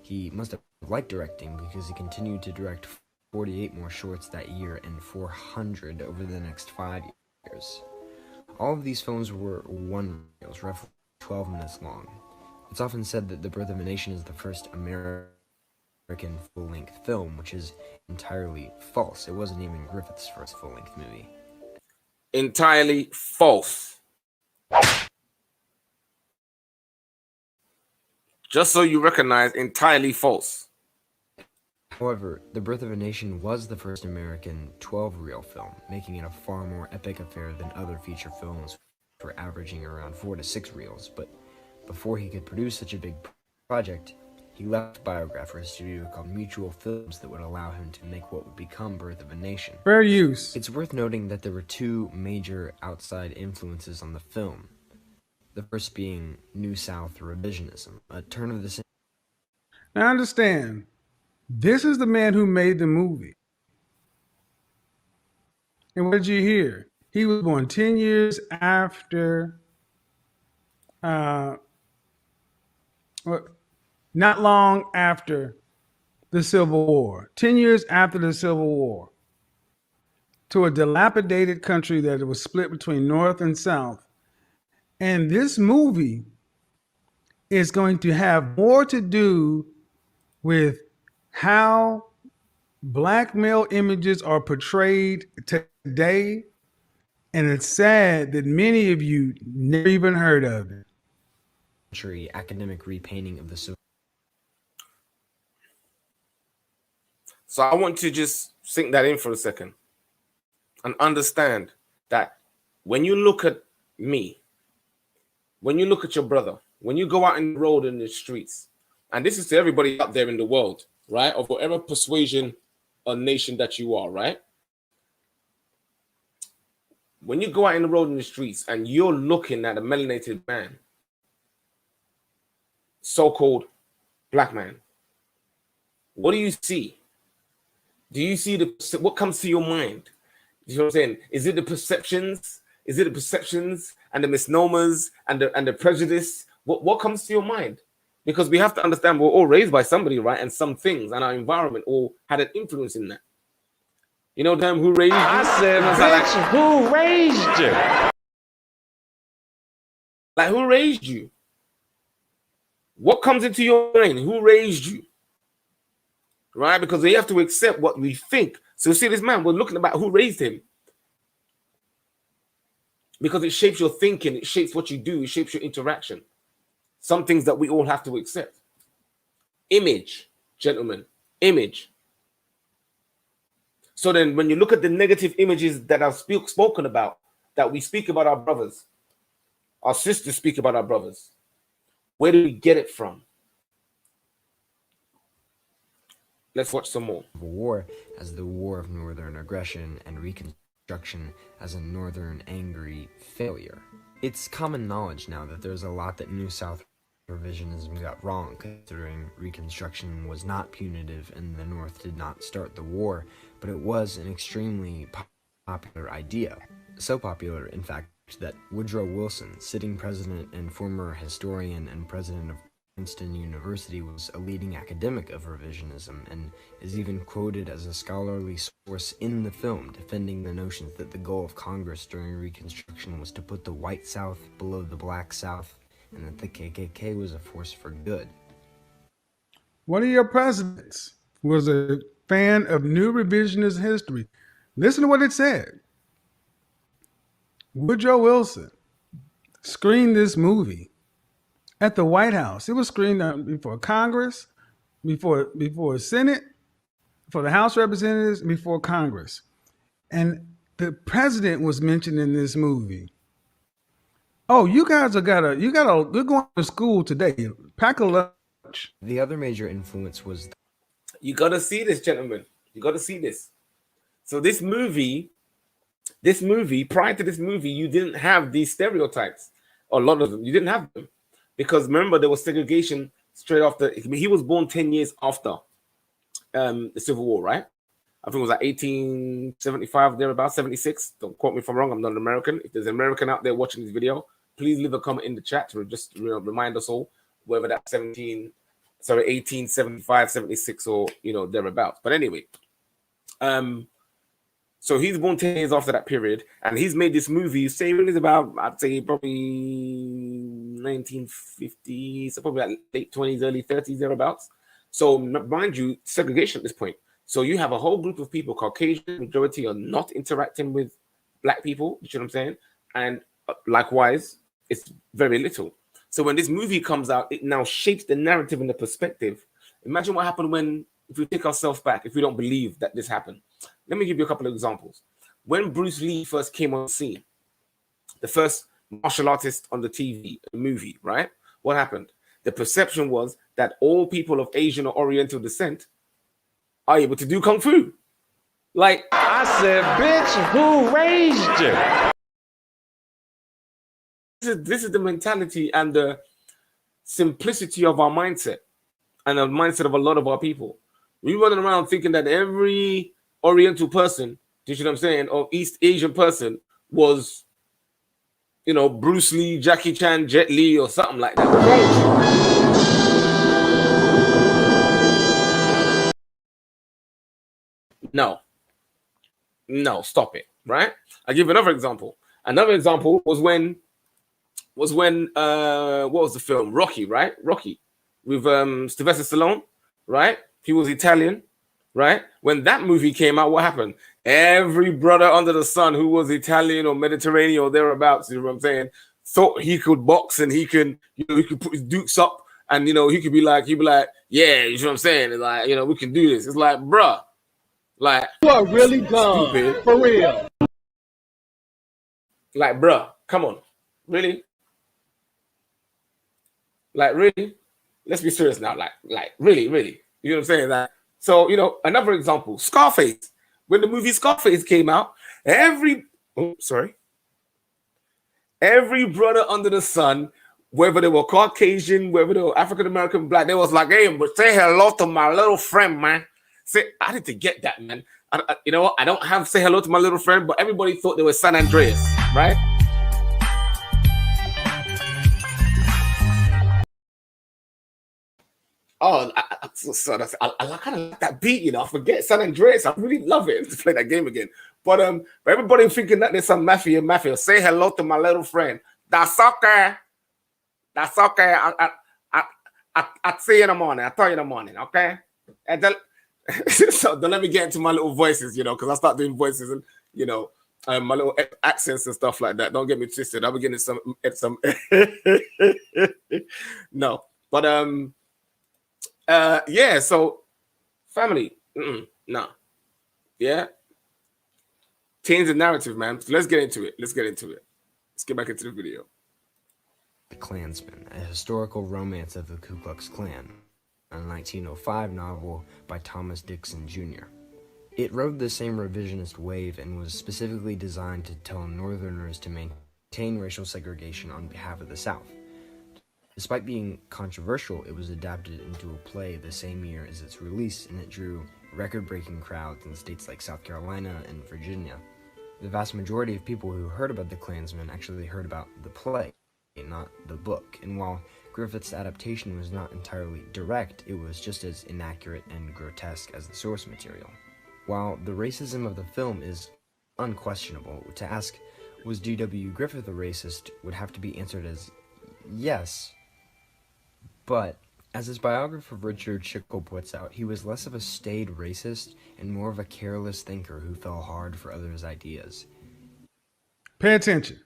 He must have liked directing because he continued to direct 48 more shorts that year and 400 over the next 5 years. All of these films were one reels, roughly 12 minutes long. It's often said that The Birth of a Nation is the first American full-length film, which is entirely false. It wasn't even Griffith's first full-length movie. Entirely false. Just so you recognize, entirely false. However, The Birth of a Nation was the first American 12-reel film, making it a far more epic affair than other feature films, which were averaging around 4 to 6 reels. But before he could produce such a big project, he left Biograph for a studio called Mutual Films that would allow him to make what would become Birth of a Nation. Fair use. It's worth noting that there were two major outside influences on the film. The first being New South revisionism, a turn of the century. Now understand, this is the man who made the movie. And what did you hear? He was born 10 years after, not long after the Civil War. 10 years after the Civil War. To a dilapidated country that was split between North and South. And this movie is going to have more to do with how black male images are portrayed today And it's sad that many of you never even heard of it. Academic repainting of the Civil. So I want to just sink that in for a second and understand that when you look at me, when you look at your brother, when you go out in the road in the streets, and this is to everybody out there in the world, right, of whatever persuasion or nation that you are, right? When you go out in the road in the streets and you're looking at a melanated man, so-called black man, what do you see? Do you see what comes to your mind? You know what I'm saying? Is it the perceptions? Is it the perceptions and the misnomers and the prejudice? What comes to your mind? Because we have to understand we're all raised by somebody, right? And some things and our environment all had an influence in that. You know, damn, who raised you? I said, bitch, who raised you? Like, who raised you? What comes into your brain? Who raised you? Right? Because we have to accept what we think. So see, this man, we're looking about who raised him. Because it shapes your thinking, it shapes what you do, it shapes your interaction. Some things that we all have to accept. Image, gentlemen, image. So then when you look at the negative images that I've spoken about, that we speak about our brothers, our sisters speak about our brothers, where do we get it from? Let's watch some more. War as the War of Northern Aggression and Reconstruction as a Northern angry failure. It's common knowledge now that there's a lot that New South revisionism got wrong, considering Reconstruction was not punitive and the North did not start the war, but it was an extremely popular idea. So popular, in fact, that Woodrow Wilson, sitting president and former historian and president of Princeton University, was a leading academic of revisionism and is even quoted as a scholarly source in the film, defending the notions that the goal of Congress during Reconstruction was to put the white South below the black South and that the KKK was a force for good. One of your presidents was a fan of new revisionist history. Listen to what it said. Woodrow Wilson screened this movie at the White House. It was screened before Congress, before Senate, for the House of Representatives, before Congress. And the president was mentioned in this movie. Oh, you guys you're going to school today. Pack a lunch. The other major influence was... You got to see this, gentlemen. You got to see this. So this movie, prior to this movie, you didn't have these stereotypes. A lot of them. You didn't have them. Because remember, there was segregation straight after. He was born 10 years after the Civil War, right? I think it was like 1875, thereabouts, 76. Don't quote me if I'm wrong. I'm not an American. If there's an American out there watching this video, please leave a comment in the chat to just remind us all whether that's 1875, 76, or thereabouts. But anyway, so he's born 10 years after that period, and he's made this movie. Say it is about, I'd say probably 1950s, so probably like late 20s, early 30s, thereabouts. So mind you, segregation at this point. So you have a whole group of people, Caucasian majority, are not interacting with black people. You know what I'm saying? And likewise, it's very little. So when this movie comes out, it now shapes the narrative and the perspective. Imagine what happened if we take ourselves back, if we don't believe that this happened. Let me give you a couple of examples. When Bruce Lee first came on scene, the first martial artist on the TV, movie, right? What happened? The perception was that all people of Asian or Oriental descent are able to do Kung Fu. Like, I said, bitch, who raised you? This is the mentality and the simplicity of our mindset and the mindset of a lot of our people. We running around thinking that every Oriental person, you know what I'm saying, or East Asian person was, Bruce Lee, Jackie Chan, Jet Li, or something like that. No, stop it, right? I'll give you another example. Another example was when what was the film? Rocky, right? Rocky with Sylvester Stallone, right? He was Italian, right? When that movie came out, what happened? Every brother under the sun who was Italian or Mediterranean or thereabouts, you know what I'm saying, thought he could box and he can, he could put his dukes up and he could be like, yeah, you know what I'm saying? It's like, we can do this. It's like, bruh, like You are really dumb. stupid. For real. Like, bruh, come on. Really? Like, really? Let's be serious now. Like, really, really. You know what I'm saying? Like, so, another example, Scarface. When the movie Scarface came out, every brother under the sun, whether they were Caucasian, whether they were African American, black, they was like, hey, but say hello to my little friend, man. I didn't get that, man. You know what? I don't have say hello to my little friend, but everybody thought they were San Andreas, right? Oh, I kind of like that beat, I forget San Andreas. I really love it to play that game again. But everybody thinking that there's some mafia. Say hello to my little friend. That's okay. That's okay. I'll see you in the morning. I'll tell you in the morning, okay? And then, so don't let me get into my little voices, because I start doing voices and, my little accents and stuff like that. Don't get me twisted. I'll be getting some no. But yeah, so family, no. Yeah. Change the narrative, man. So let's get into it. Let's get back into the video. The Klansman, a historical romance of the Ku Klux Klan, a 1905 novel by Thomas Dixon Jr. It rode the same revisionist wave and was specifically designed to tell Northerners to maintain racial segregation on behalf of the South. Despite being controversial, it was adapted into a play the same year as its release, and it drew record-breaking crowds in states like South Carolina and Virginia. The vast majority of people who heard about the Klansman actually heard about the play, not the book, and while Griffith's adaptation was not entirely direct, it was just as inaccurate and grotesque as the source material. While the racism of the film is unquestionable, to ask, was D.W. Griffith a racist, would have to be answered as yes. But, as his biographer Richard Schickel puts out, he was less of a staid racist and more of a careless thinker who fell hard for others' ideas. Pay attention.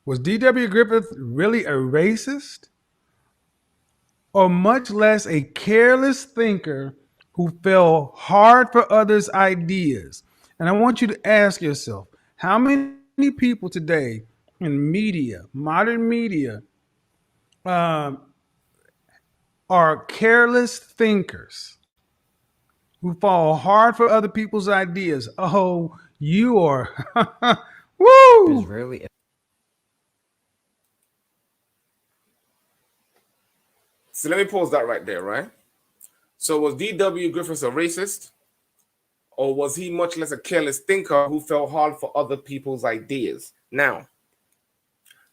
Was D.W. Griffith really a racist? Or much less a careless thinker who fell hard for others' ideas? And I want you to ask yourself, how many people today in media, modern media, are careless thinkers who fall hard for other people's ideas? Oh, you are. Woo! Rarely. So let me pause that right there, right? So was D.W. Griffith a racist? Or was he much less a careless thinker who fell hard for other people's ideas? Now,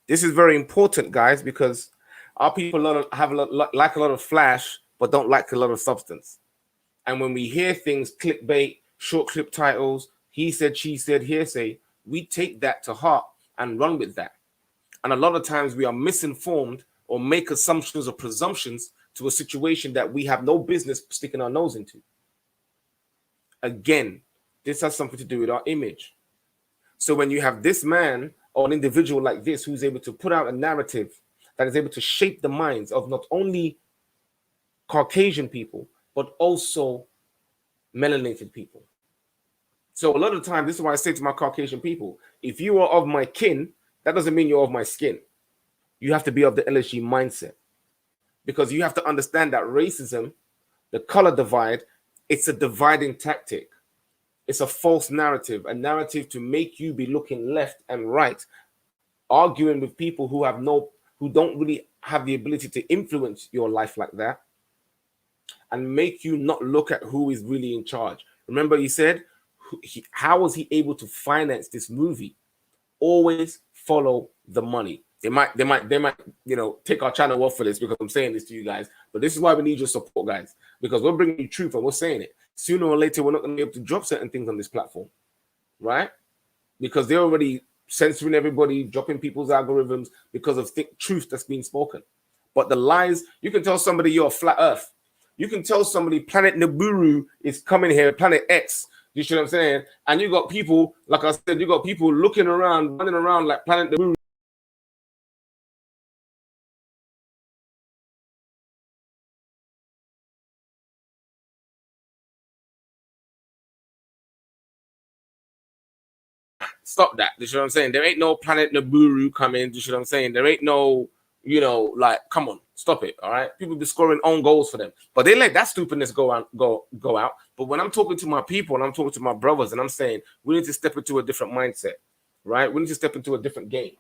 this is very important, guys, because our people like a lot of flash, but don't like a lot of substance. And when we hear things, clickbait, short clip titles, he said, she said, hearsay, we take that to heart and run with that. And a lot of times we are misinformed or make assumptions or presumptions to a situation that we have no business sticking our nose into. Again, this has something to do with our image. So when you have this man or an individual like this who's able to put out a narrative that is able to shape the minds of not only Caucasian people, but also melanated people. So a lot of the time, this is why I say to my Caucasian people, if you are of my kin, that doesn't mean you're of my skin. You have to be of the LSG mindset, because you have to understand that racism, the color divide, it's a dividing tactic. It's a false narrative, a narrative to make you be looking left and right, arguing with people who don't really have the ability to influence your life like that, and make you not look at who is really in charge. Remember, he said, how was he able to finance this movie? Always follow the money. They might, take our channel off for this because I'm saying this to you guys. But this is why we need your support, guys, because we're bringing you truth and we're saying it. Sooner or later, we're not going to be able to drop certain things on this platform, right? Because they're already censoring everybody, dropping people's algorithms because of truth that's being spoken. But the lies, you can tell somebody you're a flat earth, You can tell somebody Planet Nibiru is coming here, Planet X. You see what I'm saying? And you got people, like I said, you got people looking around, running around like Planet Nibiru. Stop that. You see what I'm saying? There ain't no Planet Nibiru coming. You see what I'm saying? There ain't no, like, come on, stop it. All right. People be scoring own goals for them, but they let that stupidness go out. But when I'm talking to my people and I'm talking to my brothers and I'm saying we need to step into a different mindset, right? We need to step into a different game.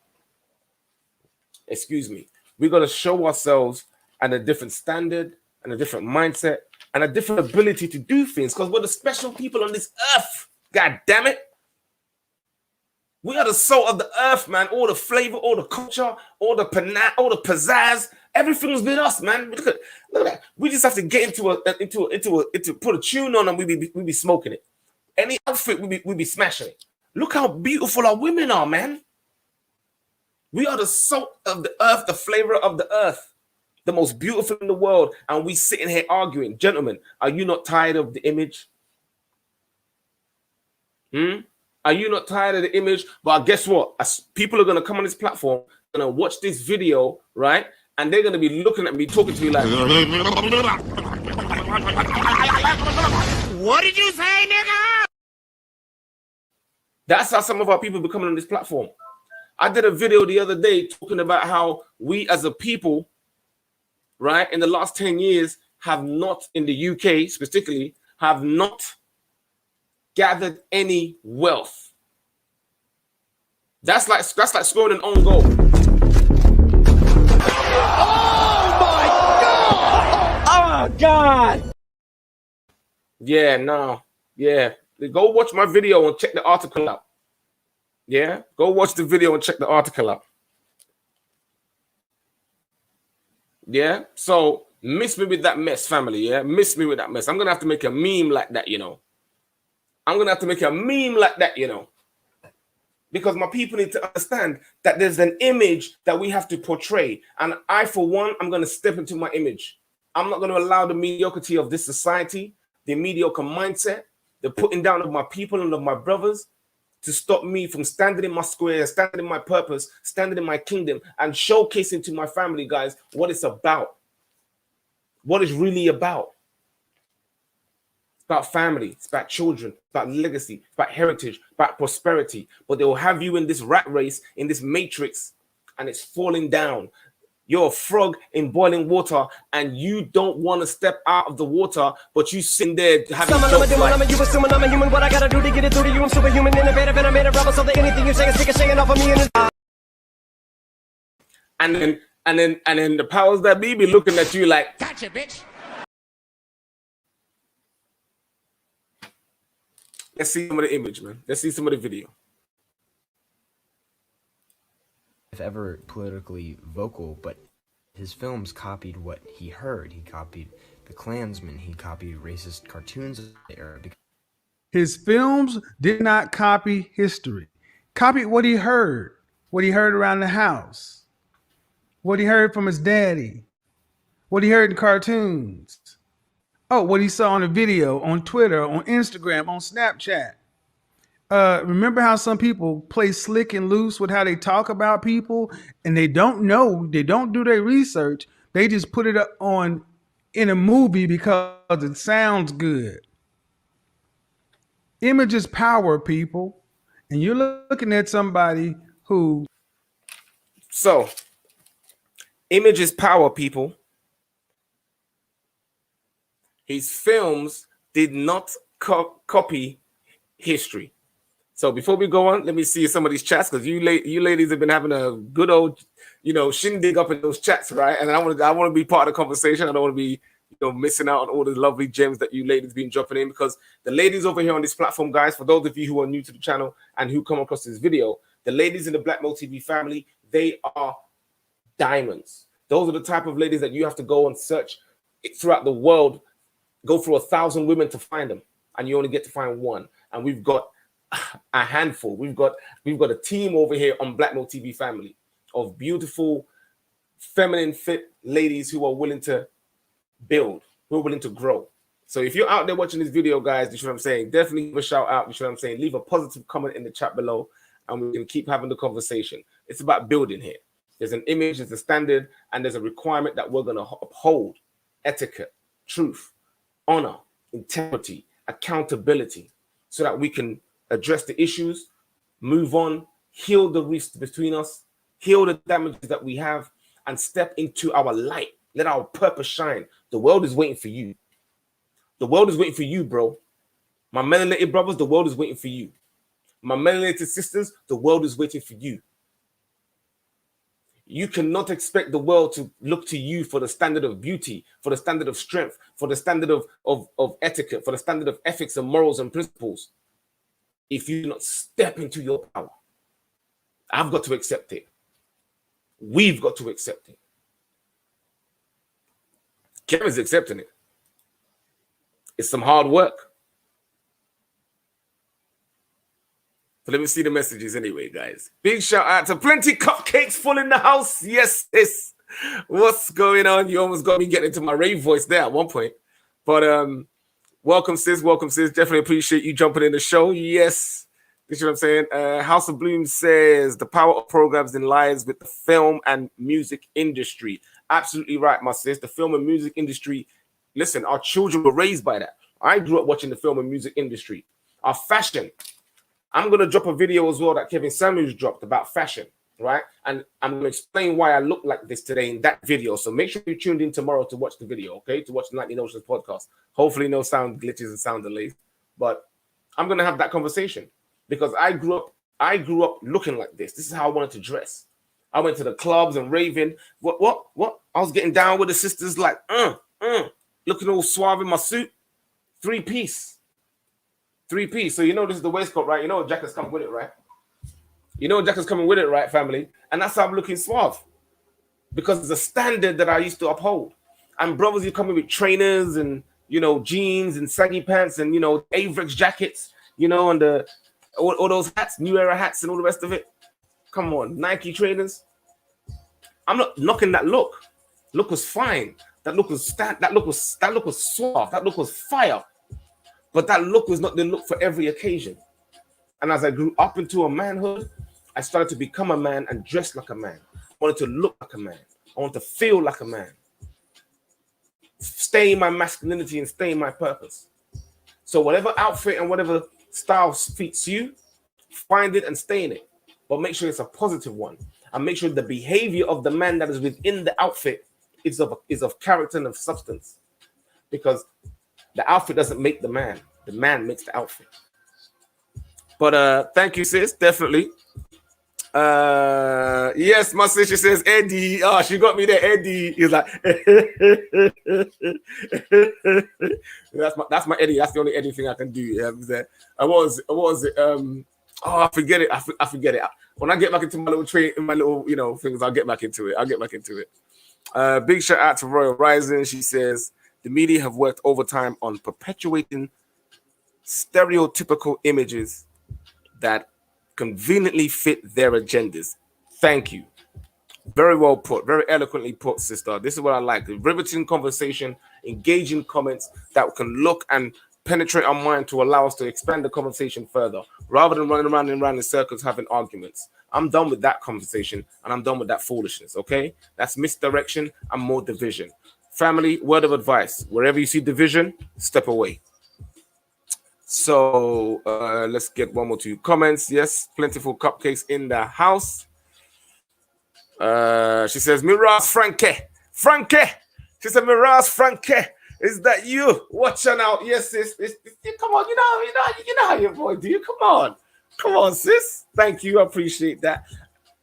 Excuse me. We got to show ourselves at a different standard and a different mindset and a different ability to do things because we're the special people on this earth. God damn it. We are the salt of the earth, man. All the flavor, all the culture, all the pizzazz, everything's been us, man. Look at that. We just have to get into put a tune on and we be smoking it. Any outfit we be smashing it. Look how beautiful our women are, man. We are the salt of the earth, the flavor of the earth, the most beautiful in the world, and we sitting here arguing. Gentlemen, are you not tired of the image? Are you not tired of the image? But guess what? People are going to come on this platform, going to watch this video, right? And they're going to be looking at me, talking to me like, What did you say, nigga? That's how some of our people be coming on this platform. I did a video the other day talking about how we as a people, right, in the last 10 years have not, in the UK specifically, have not gathered any wealth. That's like scoring an own goal. Oh my God! Oh God! Yeah, no, yeah. Go watch my video and check the article out. Yeah, go watch the video and check the article out. Yeah, so miss me with that mess, family. Yeah, miss me with that mess. I'm gonna have to make a meme like that, I'm gonna have to make a meme like that, because my people need to understand that there's an image that we have to portray. And I, for one, I'm gonna step into my image. I'm not gonna allow the mediocrity of this society, the mediocre mindset, the putting down of my people and of my brothers to stop me from standing in my square, standing in my purpose, standing in my kingdom, and showcasing to my family, guys, what it's about. What it's really about. It's about family, it's about children, it's about legacy, it's about heritage, about prosperity. But they will have you in this rat race, in this matrix, and it's falling down. You're a frog in boiling water, and you don't want to step out of the water, but you sitting there having You assuming I'm a human. What I gotta do to get it through to you? I'm superhuman, innovative, and I made a rubber so that anything you say is ricocheting off of me. And then the powers that be looking at you like, Gotcha, bitch. let's see some of the image, man. Let's see some of the video. If ever politically vocal, but his films copied what he heard. He copied the Klansmen. He copied racist cartoons of the era. His films did not copy history. Copied what he heard around the house, what he heard from his daddy, what he heard in cartoons. Oh, what he saw on a video, on Twitter, on Instagram, on Snapchat. Remember how some people play slick and loose with how they talk about people, and they don't do their research. They just put it up on in a movie because it sounds good. Image is power, people. And you're looking at somebody who... So, image is power, people. His films did not copy history. So before we go on, let me see some of these chats, because you ladies have been having a good old, shindig up in those chats, right? And I want to be part of the conversation. I don't want to be, missing out on all the lovely gems that you ladies been dropping in, because the ladies over here on this platform, guys, for those of you who are new to the channel and who come across this video, the ladies in the Black Mo TV family, they are diamonds. Those are the type of ladies that you have to go and search throughout the world, go through 1,000 women to find them, and you only get to find one. And we've got a handful. We've got a team over here on Black Mo TV family of beautiful, feminine, fit ladies who are willing to build, who are willing to grow. So if you're out there watching this video, guys, you know what I'm saying? Definitely give a shout out. You know what I'm saying? Leave a positive comment in the chat below, and we can keep having the conversation. It's about building here. There's an image, there's a standard, and there's a requirement that we're going to uphold: etiquette, truth, honor, integrity, accountability, so that we can address the issues, move on, heal the rifts between us, heal the damages that we have, and step into our light. Let our purpose shine. The world is waiting for you. The world is waiting for you, bro. My melanated brothers, the world is waiting for you. My melanated sisters, the world is waiting for you. You cannot expect the world to look to you for the standard of beauty, for the standard of strength, for the standard of etiquette, for the standard of ethics and morals and principles, if you do not step into your power. I've got to accept it. We've got to accept it. Kevin's accepting it. It's some hard work. So let me see the messages anyway, guys. Big shout out to Plenty Cupcakes full in the house. Yes, sis. What's going on? You almost got me getting into my rave voice there at one point. But welcome, sis. Welcome, sis. Definitely appreciate you jumping in the show. Yes. You know what I'm saying? House of Bloom says the power of programs lies with the film and music industry. Absolutely right, my sis. The film and music industry. Listen, our children were raised by that. I grew up watching the film and music industry. Our fashion. I'm going to drop a video as well that Kevin Samuels dropped about fashion, right? And I'm going to explain why I look like this today in that video. So make sure you tuned in tomorrow to watch the video, okay? To watch the 19 Oceans podcast. Hopefully no sound glitches and sound delays. But I'm going to have that conversation because I grew up looking like this. This is how I wanted to dress. I went to the clubs and raving. What? I was getting down with the sisters like, looking all suave in my suit. Three-piece. So you know this is the waistcoat, right? You know jacket's coming with it, right? You know jacket's coming with it, right, family? And that's how I'm looking suave. Because it's a standard that I used to uphold. And brothers, you coming with trainers and, you know, jeans and saggy pants and, you know, Avrex jackets, you know, and all those hats, New Era hats and all the rest of it. Come on, Nike trainers. I'm not knocking that look. Look was fine. That look was suave. That look was fire. But that look was not the look for every occasion. And as I grew up into a manhood, I started to become a man and dress like a man. I wanted to look like a man. I wanted to feel like a man. Stay in my masculinity and stay in my purpose. So whatever outfit and whatever style fits you, find it and stay in it. But make sure it's a positive one. And make sure the behavior of the man that is within the outfit is of character and of substance. Because the outfit doesn't make the man makes the outfit. But thank you, sis. Definitely. Yes, my sister says Eddie. Oh, she got me there, Eddie. He's like, that's my Eddie. That's the only Eddie thing I can do. Yeah, what was it? I forget it. I forget it. When I get back into my little train, my little, you know, things, I'll get back into it. Big shout out to Royal Rising. She says the media have worked overtime on perpetuating stereotypical images that conveniently fit their agendas. Thank you. Very well put. Very eloquently put, sister. This is what I like. The riveting conversation, engaging comments that can look and penetrate our mind to allow us to expand the conversation further, rather than running around and around in circles having arguments. I'm done with that conversation and I'm done with that foolishness, okay? That's misdirection and more division. Family, word of advice. Wherever you see division, step away. So let's get one more two comments. Yes, plentiful cupcakes in the house. She says, Miraz Franke. She said, Miraz Franke. Is that you? Watch out. Yes, sis. Come on, you know how your boy do. Come on, sis. Thank you. I appreciate that.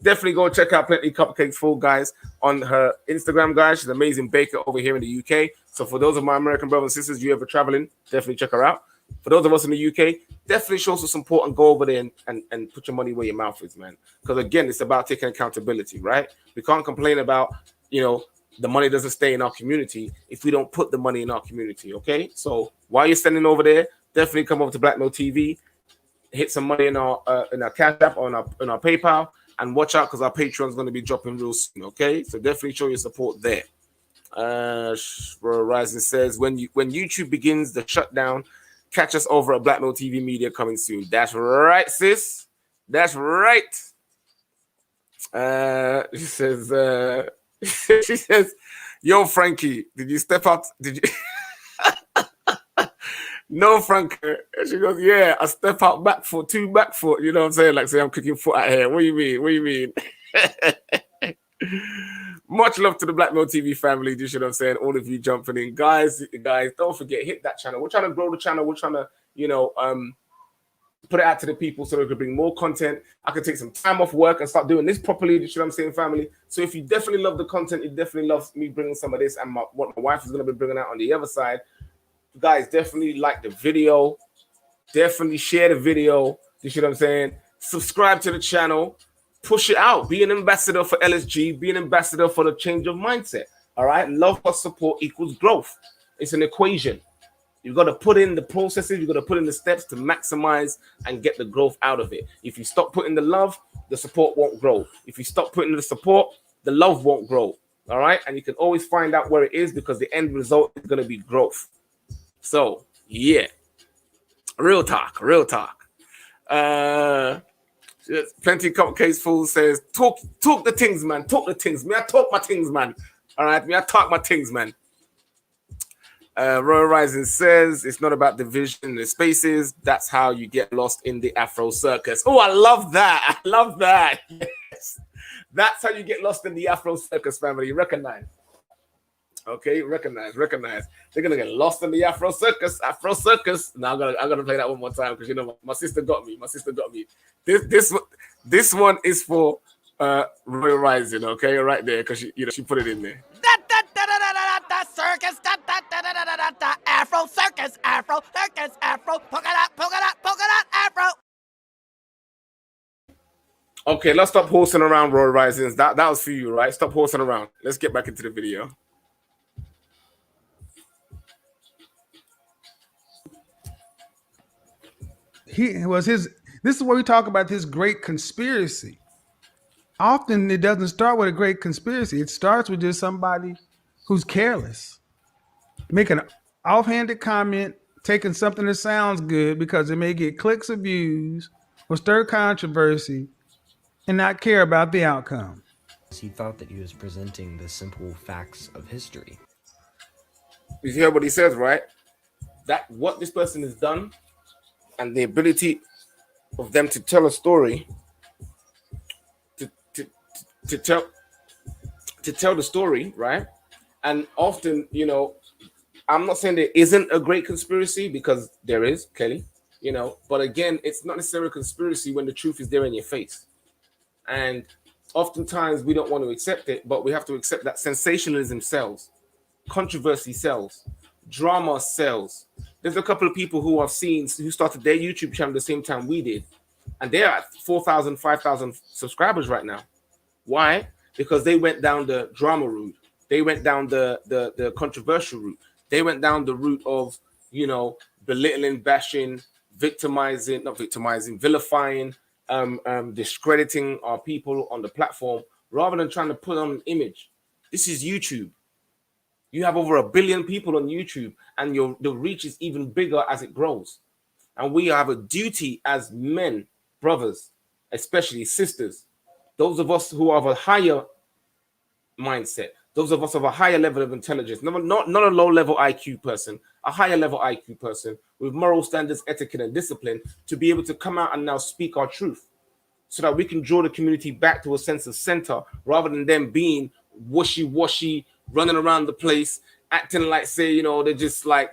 Definitely go check out Plenty Cupcakes Full, guys, on her Instagram, guys. She's an amazing baker over here in the UK. So for those of my American brothers and sisters, you ever traveling, definitely check her out. For those of us in the UK, definitely show some support and go over there and put your money where your mouth is, man. Because again, it's about taking accountability, right? We can't complain about, you know, the money doesn't stay in our community if we don't put the money in our community, okay? So while you're standing over there, definitely come over to Black Mill TV, hit some money in our Cash App or in our PayPal, and watch out because our Patreon is going to be dropping real soon, okay? So definitely show your support there. Rising says when YouTube begins the shutdown, catch us over at Blackmail TV Media coming soon. That's right, sis. That's right. She says, she says, yo, Frankie, did you step out? Did you? No, Frank. She goes, yeah, I step out back foot, 2 back foot. You know what I'm saying? Like, say I'm kicking foot out here. What do you mean? What do you mean? Much love to the Blackmail TV family. You know what I'm saying? All of you jumping in. Guys, don't forget, hit that channel. We're trying to grow the channel. We're trying to, put it out to the people so we can bring more content. I can take some time off work and start doing this properly. You know what I'm saying, family? So if you definitely love the content, you definitely love me bringing some of this and what my wife is going to be bringing out on the other side. Guys, definitely like the video. Definitely share the video. You know what I'm saying? Subscribe to the channel. Push it out. Be an ambassador for LSG. Be an ambassador for the change of mindset. All right? Love plus support equals growth. It's an equation. You've got to put in the processes. You've got to put in the steps to maximize and get the growth out of it. If you stop putting the love, the support won't grow. If you stop putting the support, the love won't grow. All right? And you can always find out where it is because the end result is going to be growth. So, yeah. Real talk. Real talk. Plenty Cupcakes Fool says, talk the things, man. Talk the things. Me, I talk my things, man. All right? Me, I talk my things, man. Royal Rising says, it's not about division in the spaces. That's how you get lost in the Afro circus. Oh, I love that. I love that. Yes. That's how you get lost in the Afro circus, family. Recognize. Okay, recognize. They're gonna get lost in the Afro circus. Now I'm gonna play that one more time because my sister got me. This one is for Royal Rising. Okay, right there because she put it in there. Circus, Afro circus, Afro, polka dot, Afro. Okay, let's stop horsing around, Royal Risings. That was for you, right? Stop horsing around. Let's get back into the video. This is where we talk about this great conspiracy. Often it doesn't start with a great conspiracy. It starts with just somebody who's careless, making an offhanded comment, taking something that sounds good because it may get clicks or views or stir controversy and not care about the outcome. He thought that he was presenting the simple facts of history. You hear what he says, right? That what this person has done and the ability of them to tell a story, to tell the story, right? And often, I'm not saying there isn't a great conspiracy because there is, Kelly, but again, it's not necessarily a conspiracy when the truth is there in your face. And oftentimes we don't want to accept it, but we have to accept that sensationalism sells, controversy sells, drama sells. There's a couple of people who I've seen who started their YouTube channel the same time we did, and they're at 4,000, 5,000 subscribers right now. Why? Because they went down the drama route. They went down the controversial route. They went down the route of, belittling, bashing, vilifying, discrediting our people on the platform rather than trying to put on an image. This is YouTube. You have over 1 billion people on YouTube and the reach is even bigger as it grows. And we have a duty as men, brothers, especially sisters, those of us who have a higher mindset, those of us of a higher level of intelligence, not a low-level IQ person, a higher level IQ person with moral standards, etiquette, and discipline to be able to come out and now speak our truth so that we can draw the community back to a sense of center rather than them being washy-washy, running around the place, acting like, say, they're just like,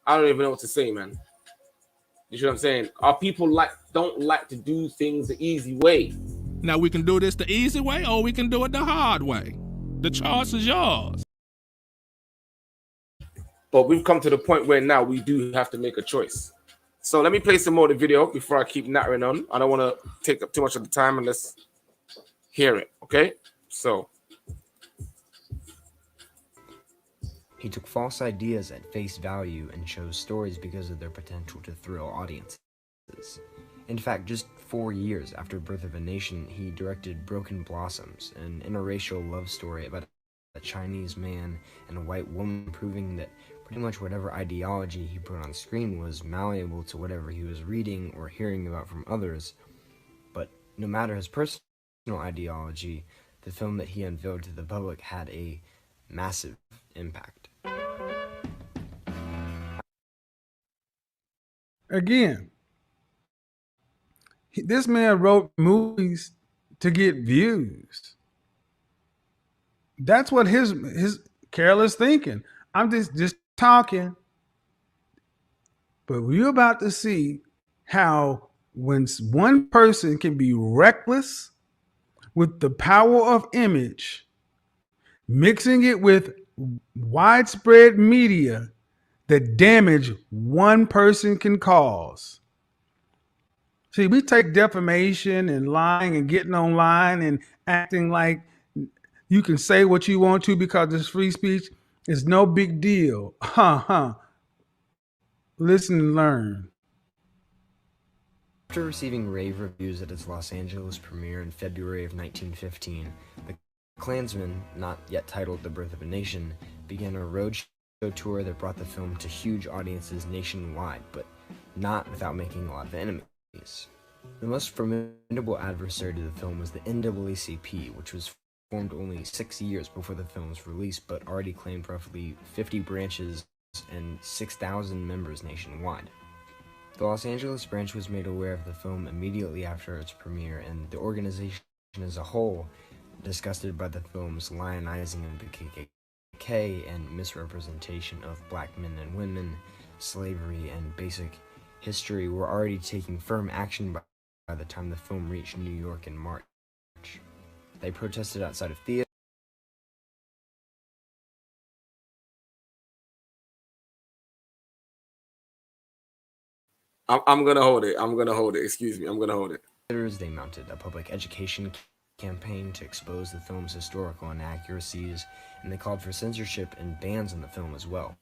I don't even know what to say, man. You know what I'm saying? Our people don't like to do things the easy way. Now we can do this the easy way or we can do it the hard way. The choice is yours. But we've come to the point where now we do have to make a choice. So let me play some more of the video before I keep nattering on. I don't want to take up too much of the time and let's hear it, okay? So. He took false ideas at face value and chose stories because of their potential to thrill audiences. In fact, just 4 years after Birth of a Nation, he directed Broken Blossoms, an interracial love story about a Chinese man and a white woman, proving that pretty much whatever ideology he put on screen was malleable to whatever he was reading or hearing about from others. But no matter his personal ideology, the film that he unveiled to the public had a massive impact. Again, this man wrote movies to get views. That's what his careless thinking. I'm just talking, but we're about to see how when one person can be reckless with the power of image, mixing it with widespread media, the damage one person can cause. See, we take defamation and lying and getting online and acting like you can say what you want to because it's free speech. It's no big deal. Listen and learn. After receiving rave reviews at its Los Angeles premiere in February of 1915, the Klansmen, not yet titled The Birth of a Nation, began a roadshow tour that brought the film to huge audiences nationwide, but not without making a lot of enemies. The most formidable adversary to the film was the NAACP, which was formed only 6 years before the film's release, but already claimed roughly 50 branches and 6,000 members nationwide. The Los Angeles branch was made aware of the film immediately after its premiere, and the organization as a whole, disgusted by the film's lionizing of the KKK and misrepresentation of black men and women, slavery, and basic history, were already taking firm action by the time the film reached New York in March. They protested outside of theaters. I'm gonna hold it. Excuse me. I'm gonna hold it. They mounted a public education campaign to expose the film's historical inaccuracies, and they called for censorship and bans on the film as well.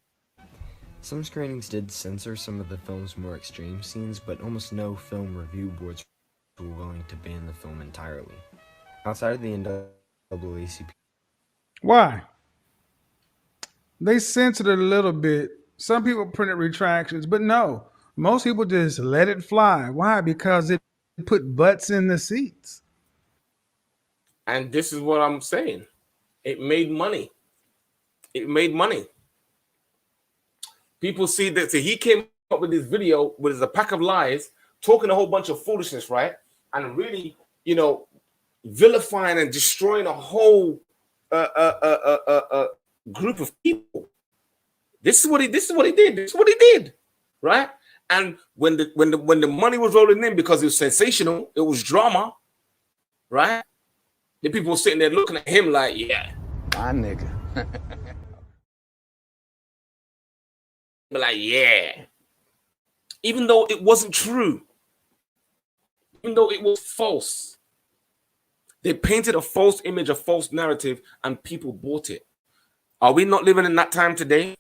Some screenings did censor some of the film's more extreme scenes, but almost no film review boards were willing to ban the film entirely. Outside of the NAACP. Why? They censored it a little bit. Some people printed retractions, but no. Most people just let it fly. Why? Because it put butts in the seats. And this is what I'm saying. It made money. People see that. So he came up with this video with a pack of lies, talking a whole bunch of foolishness, right? And really, vilifying and destroying a whole group of people. This is what he did, right? And when the money was rolling in, because it was sensational, it was drama, right? The people were sitting there looking at him like, yeah, my nigga. But like, yeah. Even though it wasn't true, even though it was false, they painted a false image, a false narrative, and people bought it. Are we not living in that time today?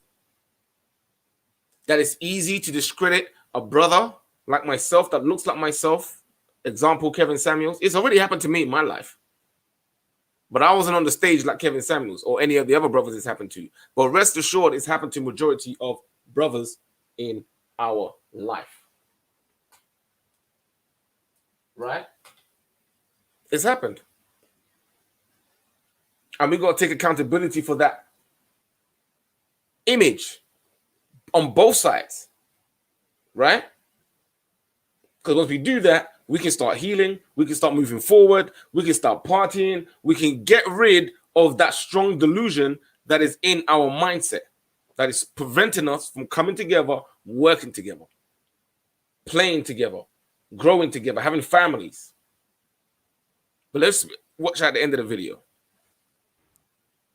That it's easy to discredit a brother like myself that looks like myself. Example, Kevin Samuels. It's already happened to me in my life. But I wasn't on the stage like Kevin Samuels or any of the other brothers it's happened to. But rest assured, it's happened to majority of brothers in our life. Right? It's happened. And we got to take accountability for that image on both sides. Right? Because once we do that, we can start healing, we can start moving forward, we can start partying, we can get rid of that strong delusion that is in our mindset, that is preventing us from coming together, working together, playing together, growing together, having families. But let's watch at the end of the video.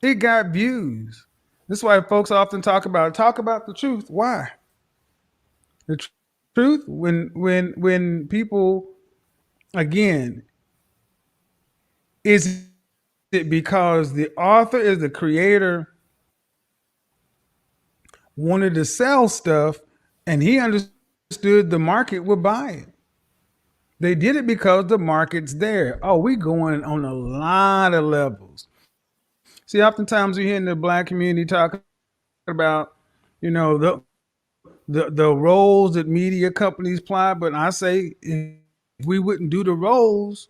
It got views. This is why folks often talk about the truth. Why? The truth, when people, again, is it because the author is the creator wanted to sell stuff and he understood the market would buy it? They did it because the market's there. Oh, we going on a lot of levels. See, oftentimes we hear in the black community talking about, you know, the roles that media companies play, but I say if we wouldn't do the roles,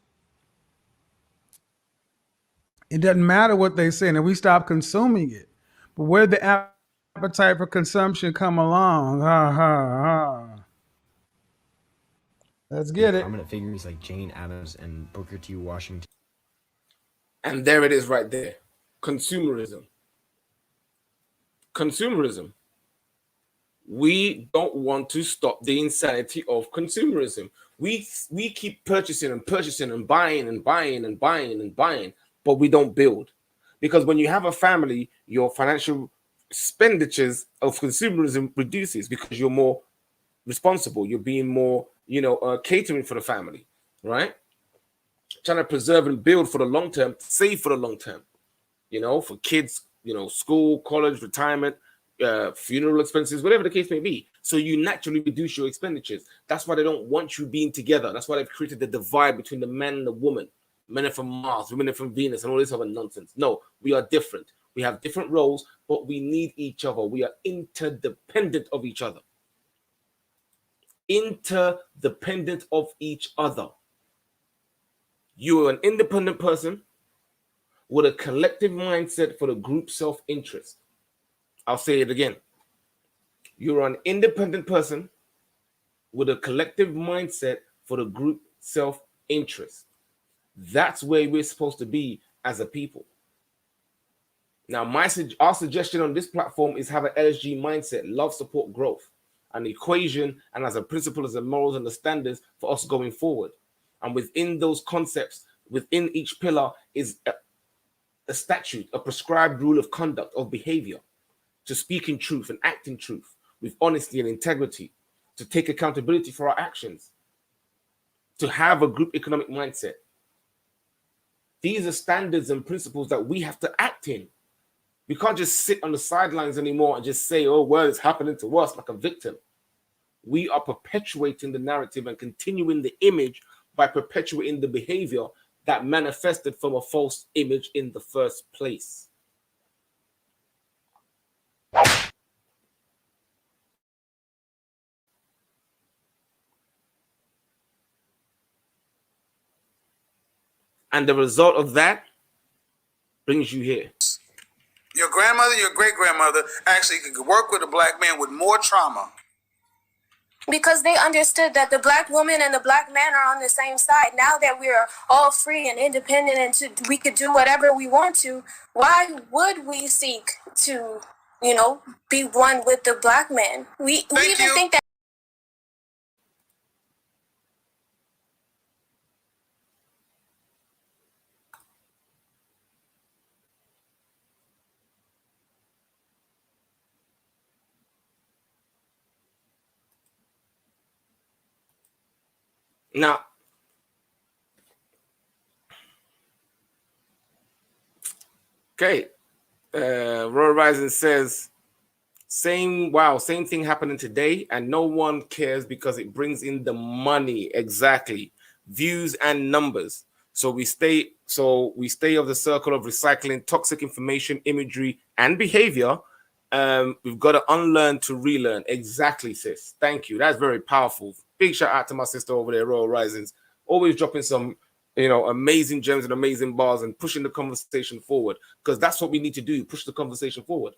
it doesn't matter what they say, and we stop consuming it. But where the appetite for consumption come along, ha ha ha. Let's get it. Prominent figures like Jane Addams and Booker T. Washington. And there it is right there. Consumerism. Consumerism. We don't want to stop the insanity of consumerism. We keep purchasing and purchasing and buying and buying and buying and buying, but we don't build. Because when you have a family, your financial expenditures of consumerism reduces because you're more responsible. You're being more, catering for the family, right? Trying to preserve and build for the long term, save for the long term, for kids, school, college, retirement, funeral expenses, whatever the case may be. So you naturally reduce your expenditures. That's why they don't want you being together. That's why they've created the divide between the man and the woman. Men are from Mars, women are from Venus, and all this other nonsense. No, we are different. We have different roles, but we need each other. We are interdependent of each other. Interdependent of each other. You are an independent person with a collective mindset for the group self-interest. I'll say it again. You're an independent person with a collective mindset for the group self-interest. That's where we're supposed to be as a people. Now, our suggestion on this platform is have an LSG mindset, love, support, growth, an equation, and as a principle, as the morals and the standards for us going forward. And within those concepts, within each pillar is a statute, a prescribed rule of conduct, of behavior, to speak in truth and act in truth with honesty and integrity, to take accountability for our actions, to have a group economic mindset. These are standards and principles that we have to act in. We can't just sit on the sidelines anymore and just say, oh, well, it's happening to us like a victim. We are perpetuating the narrative and continuing the image by perpetuating the behavior that manifested from a false image in the first place. And the result of that brings you here. Your grandmother, your great-grandmother actually could work with a black man with more trauma. Because they understood that the black woman and the black man are on the same side. Now that we're all free and independent and we could do whatever we want to, why would we seek to, be one with the black man? We even think that. Now, okay, Roy Rising says, same thing happening today, and no one cares because it brings in the money. Exactly, views and numbers. So we stay of the circle of recycling toxic information, imagery, and behavior. We've got to unlearn to relearn. Exactly, sis. Thank you. That's very powerful. Big shout out to my sister over there, Royal Risings. Always dropping some, amazing gems and amazing bars and pushing the conversation forward, because that's what we need to do. Push the conversation forward.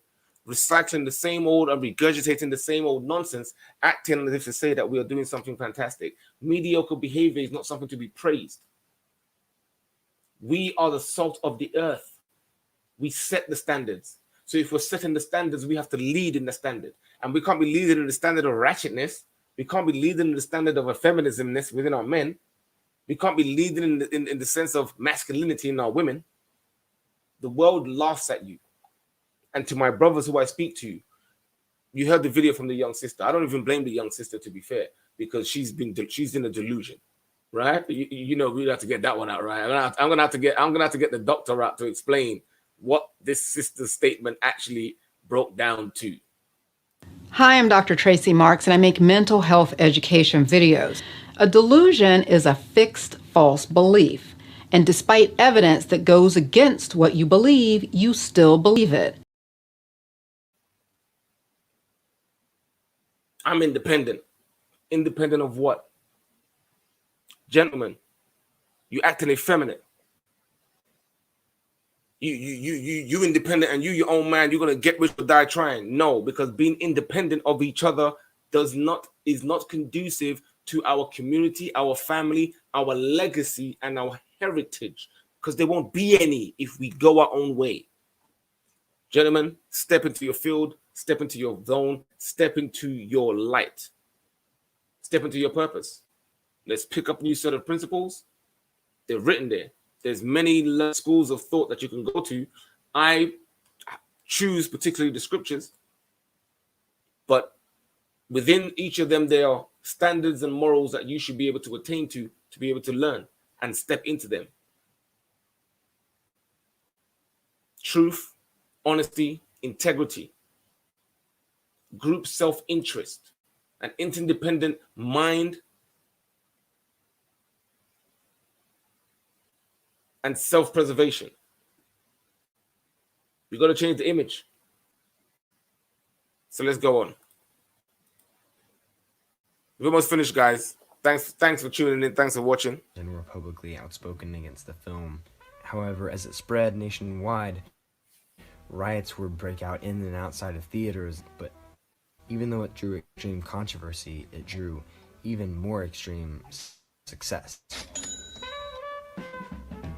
Recycling the same old and regurgitating the same old nonsense, acting as if to say that we are doing something fantastic. Mediocre behavior is not something to be praised. We are the salt of the earth. We set the standards. So if we're setting the standards, we have to lead in the standard. And we can't be leading in the standard of ratchetness. We can't be leading in the standard of effeminismness within our men. We can't be leading in the sense of masculinity in our women. The world laughs at you. And to my brothers who I speak to, you heard the video from the young sister. I don't even blame the young sister, to be fair, because she's in a delusion, right? We have to get that one out, right? I'm gonna have to get the doctor out to explain what this sister's statement actually broke down to. Hi, I'm Dr. Tracy Marks, and I make mental health education videos. A delusion is a fixed false belief. And despite evidence that goes against what you believe, you still believe it. I'm independent. Independent of what? Gentlemen, you acting effeminate. You independent and you your own man. You're gonna get rich or die trying. No, because being independent of each other is not conducive to our community, our family, our legacy, and our heritage. Because there won't be any if we go our own way. Gentlemen, step into your field, step into your zone, step into your light, step into your purpose. Let's pick up new set of principles. They're written there. There's many schools of thought that you can go to. I choose particularly the scriptures, but within each of them, there are standards and morals that you should be able to attain to be able to learn and step into them. Truth, honesty, integrity, group self-interest, an interdependent mind, and self-preservation. We got to change the image. So let's go on. We're almost finished, guys. Thanks for tuning in. Thanks for watching. And were publicly outspoken against the film. However, as it spread nationwide, riots would break out in and outside of theaters, but even though it drew extreme controversy, it drew even more extreme success.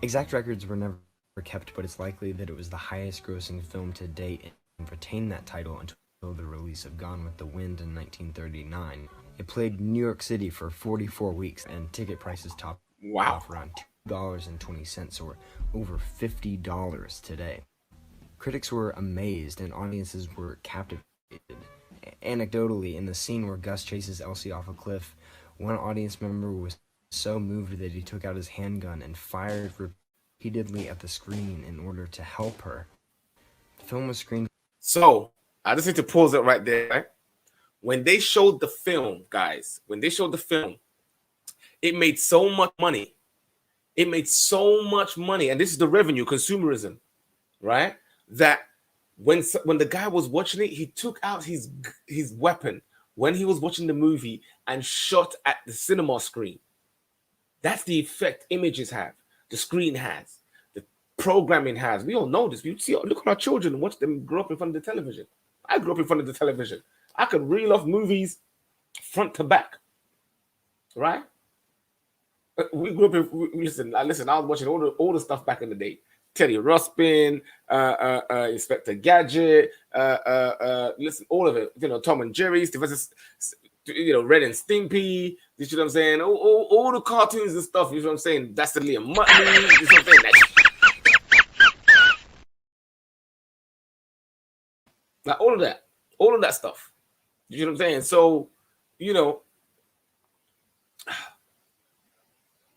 Exact records were never kept, but it's likely that it was the highest grossing film to date and retained that title until the release of Gone with the Wind in 1939. It played New York City for 44 weeks, and ticket prices topped off around $2.20, or over $50 today. Critics were amazed, and audiences were captivated. Anecdotally, in the scene where Gus chases Elsie off a cliff, one audience member was so moved that he took out his handgun and fired repeatedly at the screen in order to help her. The film was screened. So, I just need to pause it right there. Right? When they showed the film, guys, it made so much money. It made so much money, and this is the revenue, consumerism, right? That when the guy was watching it, he took out his weapon when he was watching the movie and shot at the cinema screen. That's the effect images have, the screen has, the programming has. We all know this. We see, look at our children and watch them grow up in front of the television. I grew up in front of the television. I could reel off movies front to back, right? We grew up in, listen, I was watching all the stuff back in the day. Teddy Ruxpin, Inspector Gadget, listen, all of it. You know, Tom and Jerry's, Ren and Stimpy. You see what I'm saying? All the cartoons and stuff. You know what I'm saying? That's the Liam Muttley. You know what I'm saying? Like all of that stuff. You know what I'm saying? So,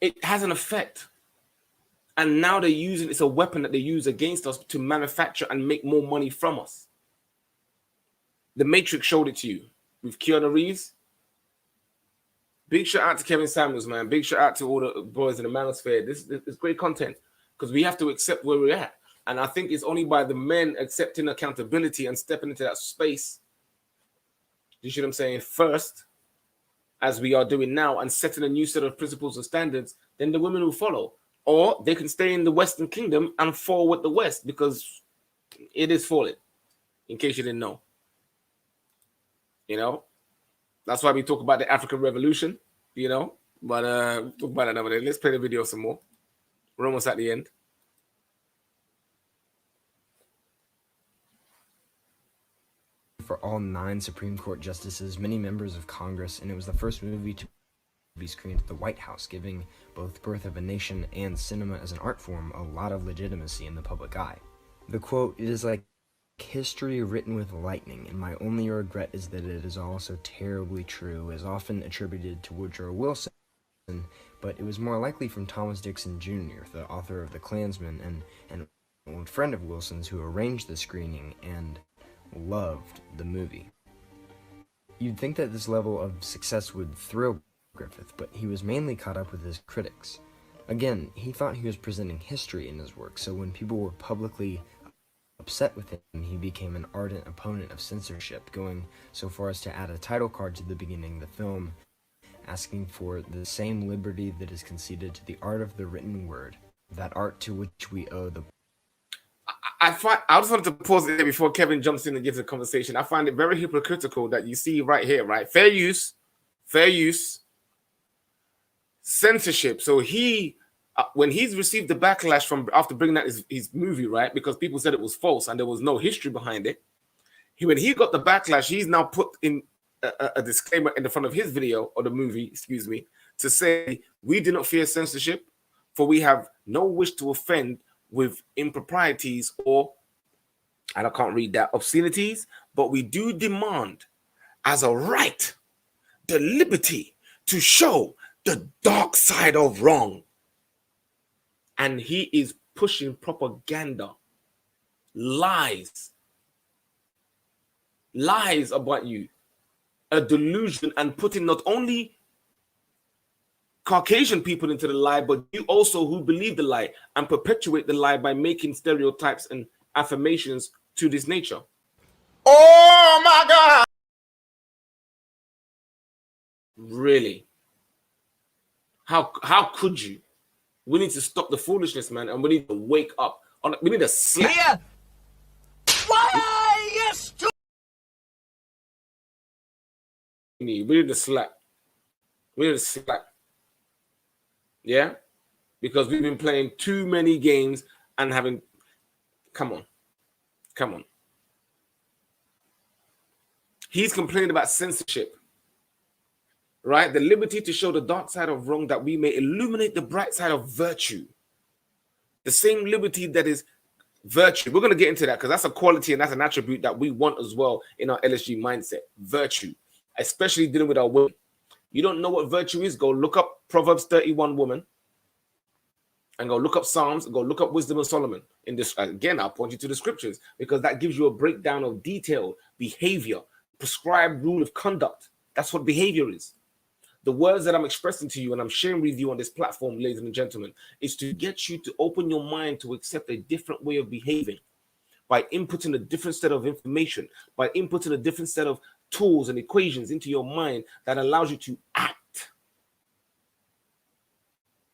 it has an effect. And now they're using it's a weapon that they use against us to manufacture and make more money from us. The Matrix showed it to you with Keanu Reeves. Big shout out to Kevin Samuels, man. Big shout out to all the boys in the manosphere. This is great content because we have to accept where we're at. And I think it's only by the men accepting accountability and stepping into that space, you see what I'm saying, first, as we are doing now, and setting a new set of principles and standards, then the women will follow. Or they can stay in the Western kingdom and fall with the West because it is falling, in case you didn't know. That's why we talk about the African Revolution, but we'll talk about that another day. Let's play the video some more. We're almost at the end. For all 9 Supreme Court justices, many members of Congress, and it was the first movie to be screened at the White House, giving both Birth of a Nation and cinema as an art form a lot of legitimacy in the public eye. The quote, "It is like history written with lightning, and my only regret is that it is also terribly true," is often attributed to Woodrow Wilson, but it was more likely from Thomas Dixon Jr., the author of The Klansman, and an old friend of Wilson's who arranged the screening and loved the movie. You'd think that this level of success would thrill Griffith, but he was mainly caught up with his critics. Again, he thought he was presenting history in his work, so when people were publicly upset with him, he became an ardent opponent of censorship, going so far as to add a title card to the beginning of the film, asking for the same liberty that is conceded to the art of the written word, that art to which we owe the... I just wanted to pause there before Kevin jumps in and gives a conversation. I find it very hypocritical that you see right here, right? Fair use, censorship. So he, when he's received the backlash from after bringing out his movie, right? Because people said it was false and there was no history behind it. When he got the backlash, he's now put in a disclaimer in the front of his video or the movie, excuse me, to say, we do not fear censorship, for we have no wish to offend with improprieties or, and I can't read that, obscenities, but we do demand as a right the liberty to show the dark side of wrong. And he is pushing propaganda, lies about you, a delusion, and putting not only Caucasian people into the lie, but you also who believe the lie and perpetuate the lie by making stereotypes and affirmations to this nature. Oh my God! Really? How could you? We need to stop the foolishness, man, and we need to wake up. We need to slap. Yeah. Why you stupid? We need to slap. We need to slap. Yeah, because we've been playing too many games and having. Come on. He's complaining about censorship, right? The liberty to show the dark side of wrong, that we may illuminate the bright side of virtue. The same liberty that is virtue. We're going to get into that because that's a quality and that's an attribute that we want as well in our LSG mindset. Virtue, especially dealing with our women. You don't know what virtue is? Go look up Proverbs 31 woman and go look up Psalms, go look up Wisdom of Solomon. In this, again, I'll point you to the scriptures because that gives you a breakdown of detailed behavior, prescribed rule of conduct. That's what behavior is. The words that I'm expressing to you and I'm sharing with you on this platform, ladies and gentlemen, is to get you to open your mind to accept a different way of behaving by inputting a different set of information, by inputting a different set of tools and equations into your mind that allows you to act.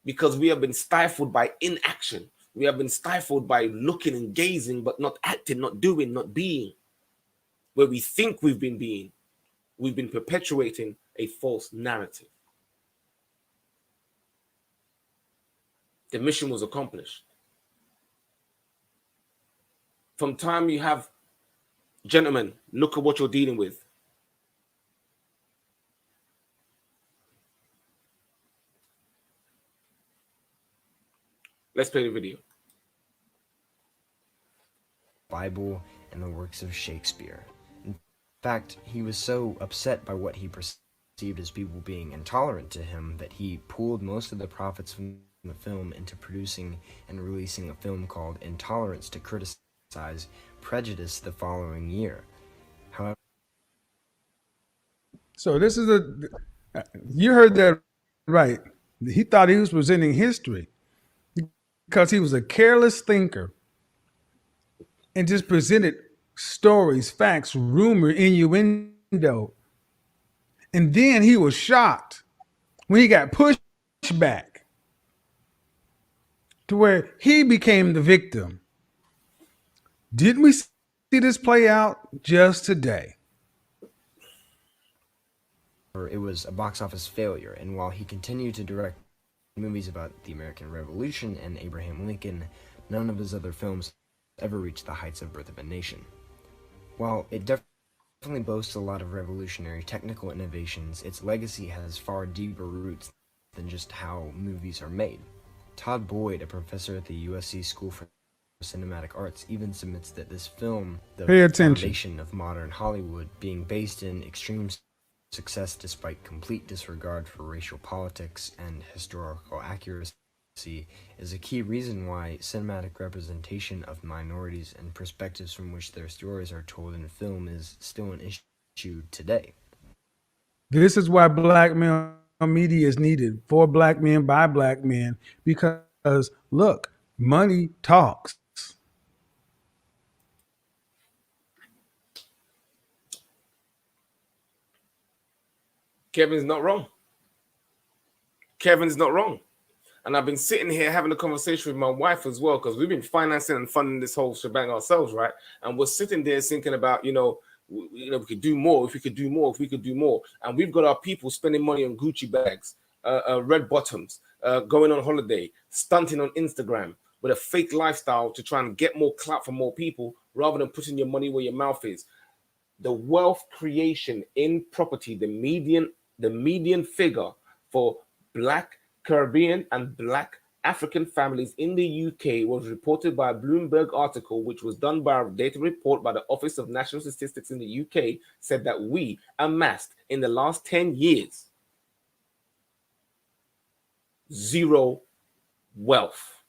Because we have been stifled by inaction. We have been stifled by looking and gazing, but not acting, not doing, not being. Where we think we've been being, we've been perpetuating a false narrative. The mission was accomplished. From time you have, gentlemen, look at what you're dealing with. Let's play the video. Bible and the works of Shakespeare. In fact, he was so upset by what he perceived as people being intolerant to him that he pulled most of the profits from the film into producing and releasing a film called Intolerance to criticize prejudice the following year. However, so this is you heard that right. He thought he was presenting history because he was a careless thinker and just presented stories, facts, rumor, innuendo. And then he was shocked when he got pushed back to where he became the victim. Didn't we see this play out just today? It was a box office failure, and while he continued to direct movies about the American Revolution and Abraham Lincoln, none of his other films ever reached the heights of Birth of a Nation. While it definitely boasts a lot of revolutionary technical innovations, its legacy has far deeper roots than just how movies are made. Todd Boyd, a professor at the USC School for Cinematic Arts, even submits that this film, the foundation of modern Hollywood, being based in extreme success despite complete disregard for racial politics and historical accuracy, is a key reason why cinematic representation of minorities and perspectives from which their stories are told in film is still an issue today. This is why black men media is needed for black men by black men because look, money talks. Kevin's not wrong. Kevin's not wrong. And I've been sitting here having a conversation with my wife as well, because we've been financing and funding this whole shebang ourselves, right? And we're sitting there thinking about, we could do more, if we could do more, if we could do more. And we've got our people spending money on Gucci bags, red bottoms, going on holiday, stunting on Instagram with a fake lifestyle to try and get more clout from more people rather than putting your money where your mouth is. The wealth creation in property, the median figure for Black Caribbean and Black African families in the UK was reported by a Bloomberg article, which was done by a data report by the Office of National Statistics in the UK, said that we amassed in the last 10 years zero wealth.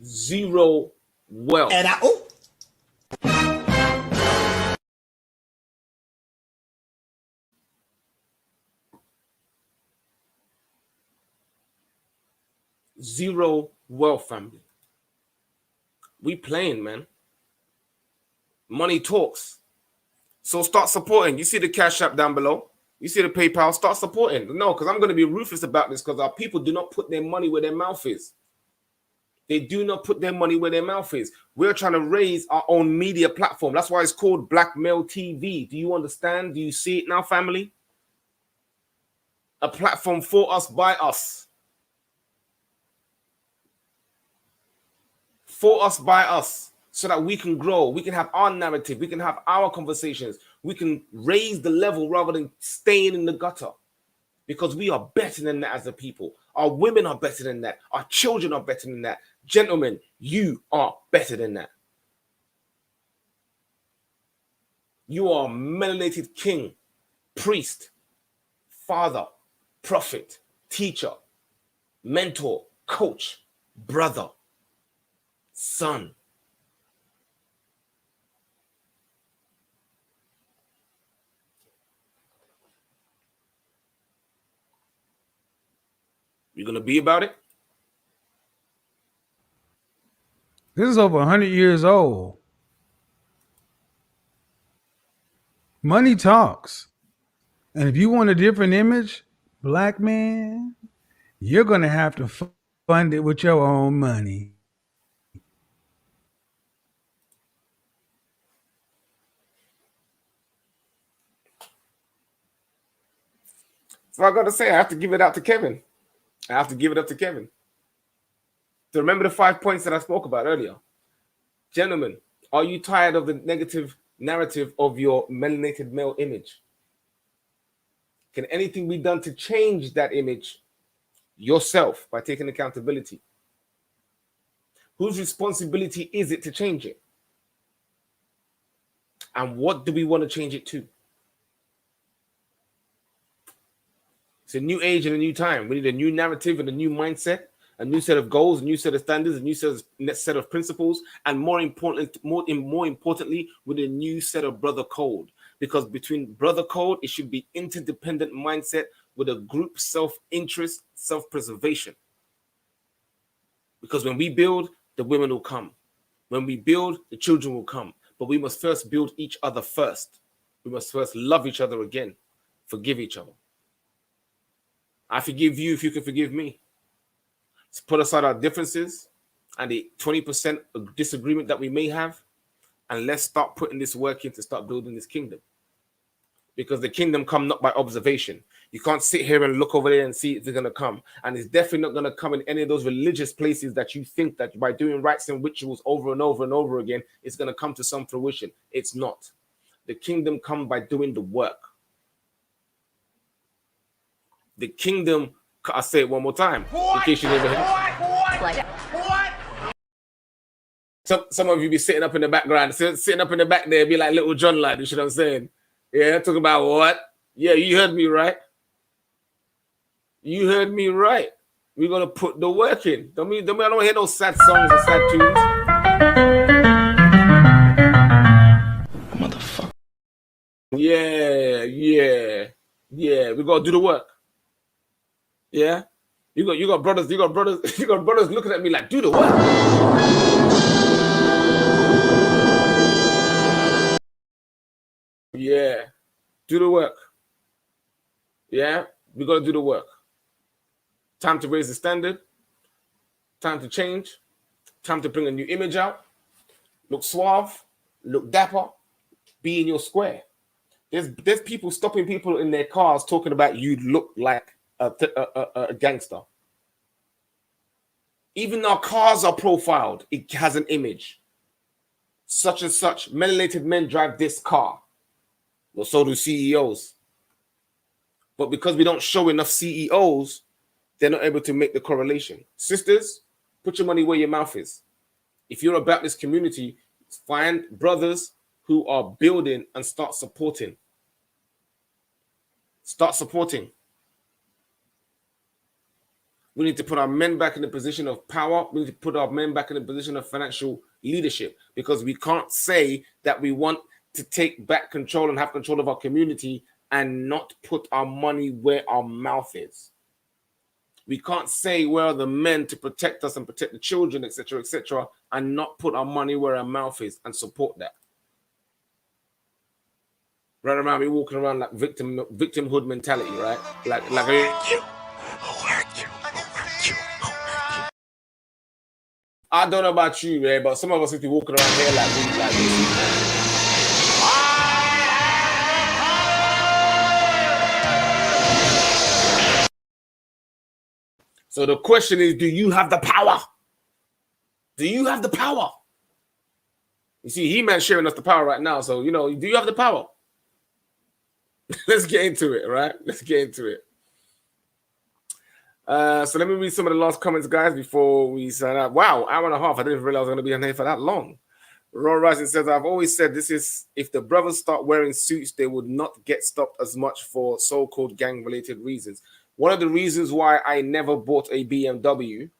Zero wealth. And zero wealth, family. We playing, man. Money talks. So start supporting. You see the Cash App down below. You see the PayPal. Start supporting. No, because I'm going to be ruthless about this, because our people do not put their money where their mouth is. They do not put their money where their mouth is. We're trying to raise our own media platform. That's why it's called Blackmail TV. Do you understand? Do you see it now, family? A platform for us, by us. For us, by us, so that we can grow. We can have our narrative. We can have our conversations. We can raise the level rather than staying in the gutter, because we are better than that as a people. Our women are better than that. Our children are better than that. Gentlemen, you are better than that. You are a melanated king, priest, father, prophet, teacher, mentor, coach, brother, son. You're going to be about it? This is over 100 years old. Money talks. And if you want a different image, black man, you're going to have to fund it with your own money. So I got to say, I have to give it out to Kevin. I have to give it up to Kevin. So remember the 5 points that I spoke about earlier. Gentlemen, are you tired of the negative narrative of your melanated male image? Can anything be done to change that image yourself by taking accountability? Whose responsibility is it to change it? And what do we want to change it to? It's a new age and a new time. We need a new narrative and a new mindset, a new set of goals, a new set of standards, a new set of principles, and more importantly, with a new set of brother code. Because between brother code, it should be interdependent mindset with a group self-interest, self-preservation. Because when we build, the women will come. When we build, the children will come. But we must first build each other first. We must first love each other again, forgive each other. I forgive you if you can forgive me. Let's put aside our differences and the 20% of disagreement that we may have, and let's start putting this work in to start building this kingdom. Because the kingdom come not by observation. You can't sit here and look over there and see if it's going to come. And it's definitely not going to come in any of those religious places that you think that by doing rites and rituals over and over and over again, it's going to come to some fruition. It's not. The kingdom come by doing the work. The kingdom, I'll say it one more time, in case you never heard. Some of you be sitting up in the background, sitting up in the back there, be like Little John, like, you know what I'm saying? Yeah, talk about what? Yeah, you heard me right. You heard me right. We're gonna put the work in. I don't hear no sad songs and sad tunes. Yeah. We gotta do the work. Yeah. You got brothers looking at me like, do the work. Yeah. Do the work. Yeah. We gotta do the work. Time to raise the standard. Time to change. Time to bring a new image out. Look suave. Look dapper. Be in your square. There's people stopping people in their cars talking about you look like a gangster. Even our cars are profiled. It has an image. Such and such melanated men drive this car. Well, so do CEOs. But because we don't show enough CEOs, they're not able to make the correlation. Sisters, put your money where your mouth is. If you're about this community, find brothers who are building and start supporting. Start supporting. We need to put our men back in a position of power. We need to put our men back in a position of financial leadership, because we can't say that we want to take back control and have control of our community and not put our money where our mouth is. We can't say where are the men to protect us and protect the children, etc., and not put our money where our mouth is and support that. Right around me walking around like victimhood mentality, right? Like I don't know about you, man, but some of us need to be walking around here like this, man. So the question is, do you have the power? Do you have the power? You see, He-Man's sharing us the power right now. So, do you have the power? Let's get into it, right? Let's get into it. So let me read some of the last comments, guys, before we sign out. Wow, hour and a half. I didn't realize I was going to be on here for that long. Ron Rising says, I've always said this is, if the brothers start wearing suits, they would not get stopped as much for so-called gang-related reasons. One of the reasons why I never bought a BMW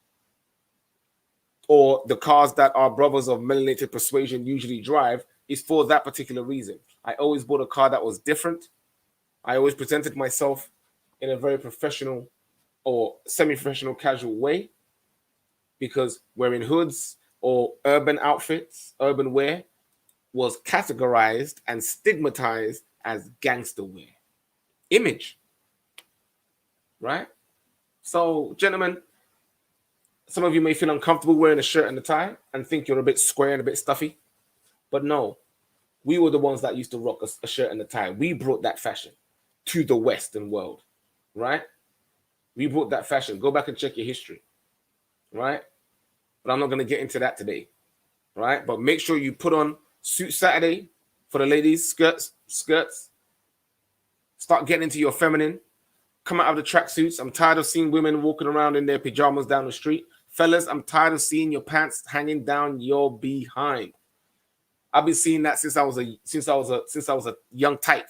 or the cars that our brothers of melanated persuasion usually drive is for that particular reason. I always bought a car that was different. I always presented myself in a very professional or semi-professional casual way, because wearing hoods or urban outfits, urban wear, was categorized and stigmatized as gangster wear. Image. Right? So, gentlemen, some of you may feel uncomfortable wearing a shirt and a tie and think you're a bit square and a bit stuffy. But no, we were the ones that used to rock a shirt and a tie. We brought that fashion to the Western world, right? We brought that fashion. Go back and check your history, right? But I'm not going to get into that today, right? But make sure you put on suit Saturday for the ladies, skirts. Start getting into your feminine. Come out of the tracksuits. I'm tired of seeing women walking around in their pajamas down the street. Fellas, I'm tired of seeing your pants hanging down your behind. I've been seeing that since I was a young tyke,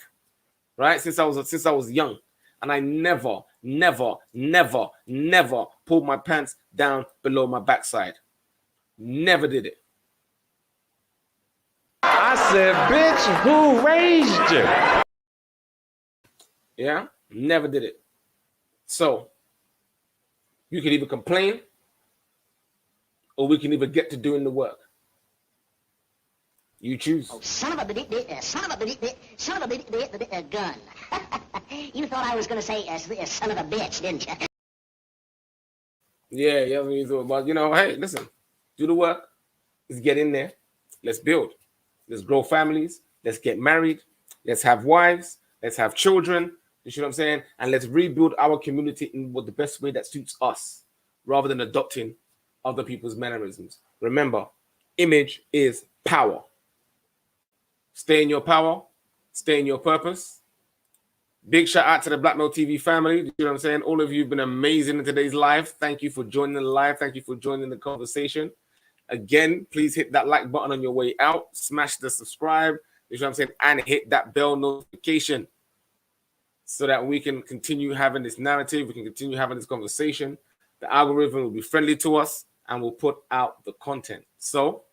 right? Since I was young. And I never pulled my pants down below my backside. Never did it. I said, bitch, who raised you? Yeah, never did it. So, you can either complain or we can either get to doing the work. You choose. Oh, son of a gun. You thought I was going to say son of a bitch, didn't you? Yeah, but hey, listen, do the work. Let's get in there. Let's build. Let's grow families. Let's get married. Let's have wives. Let's have children. You see what I'm saying? And let's rebuild our community in the best way that suits us, rather than adopting other people's mannerisms. Remember, image is power. Stay in your power. Stay in your purpose. Big shout out to the Black Male TV family. You know what I'm saying? All of you have been amazing in today's live. Thank you for joining the live. Thank you for joining the conversation. Again, please hit that like button on your way out. Smash the subscribe. You know what I'm saying? And hit that bell notification so that we can continue having this narrative. We can continue having this conversation. The algorithm will be friendly to us and we'll put out the content. So,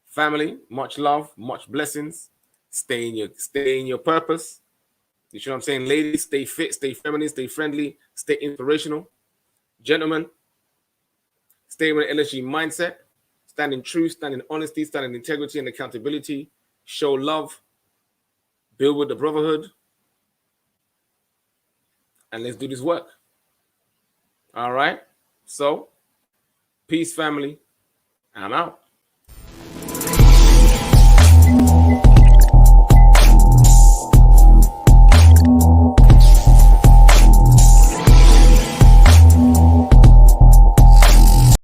family, much love, much blessings. Stay in your purpose. You know what I'm saying? Ladies, stay fit, stay feminine, stay friendly, stay inspirational. Gentlemen, stay with an LSG mindset. Stand in truth, stand in honesty, stand in integrity and accountability. Show love. Build with the brotherhood. And let's do this work. All right? So, peace, family. I'm out.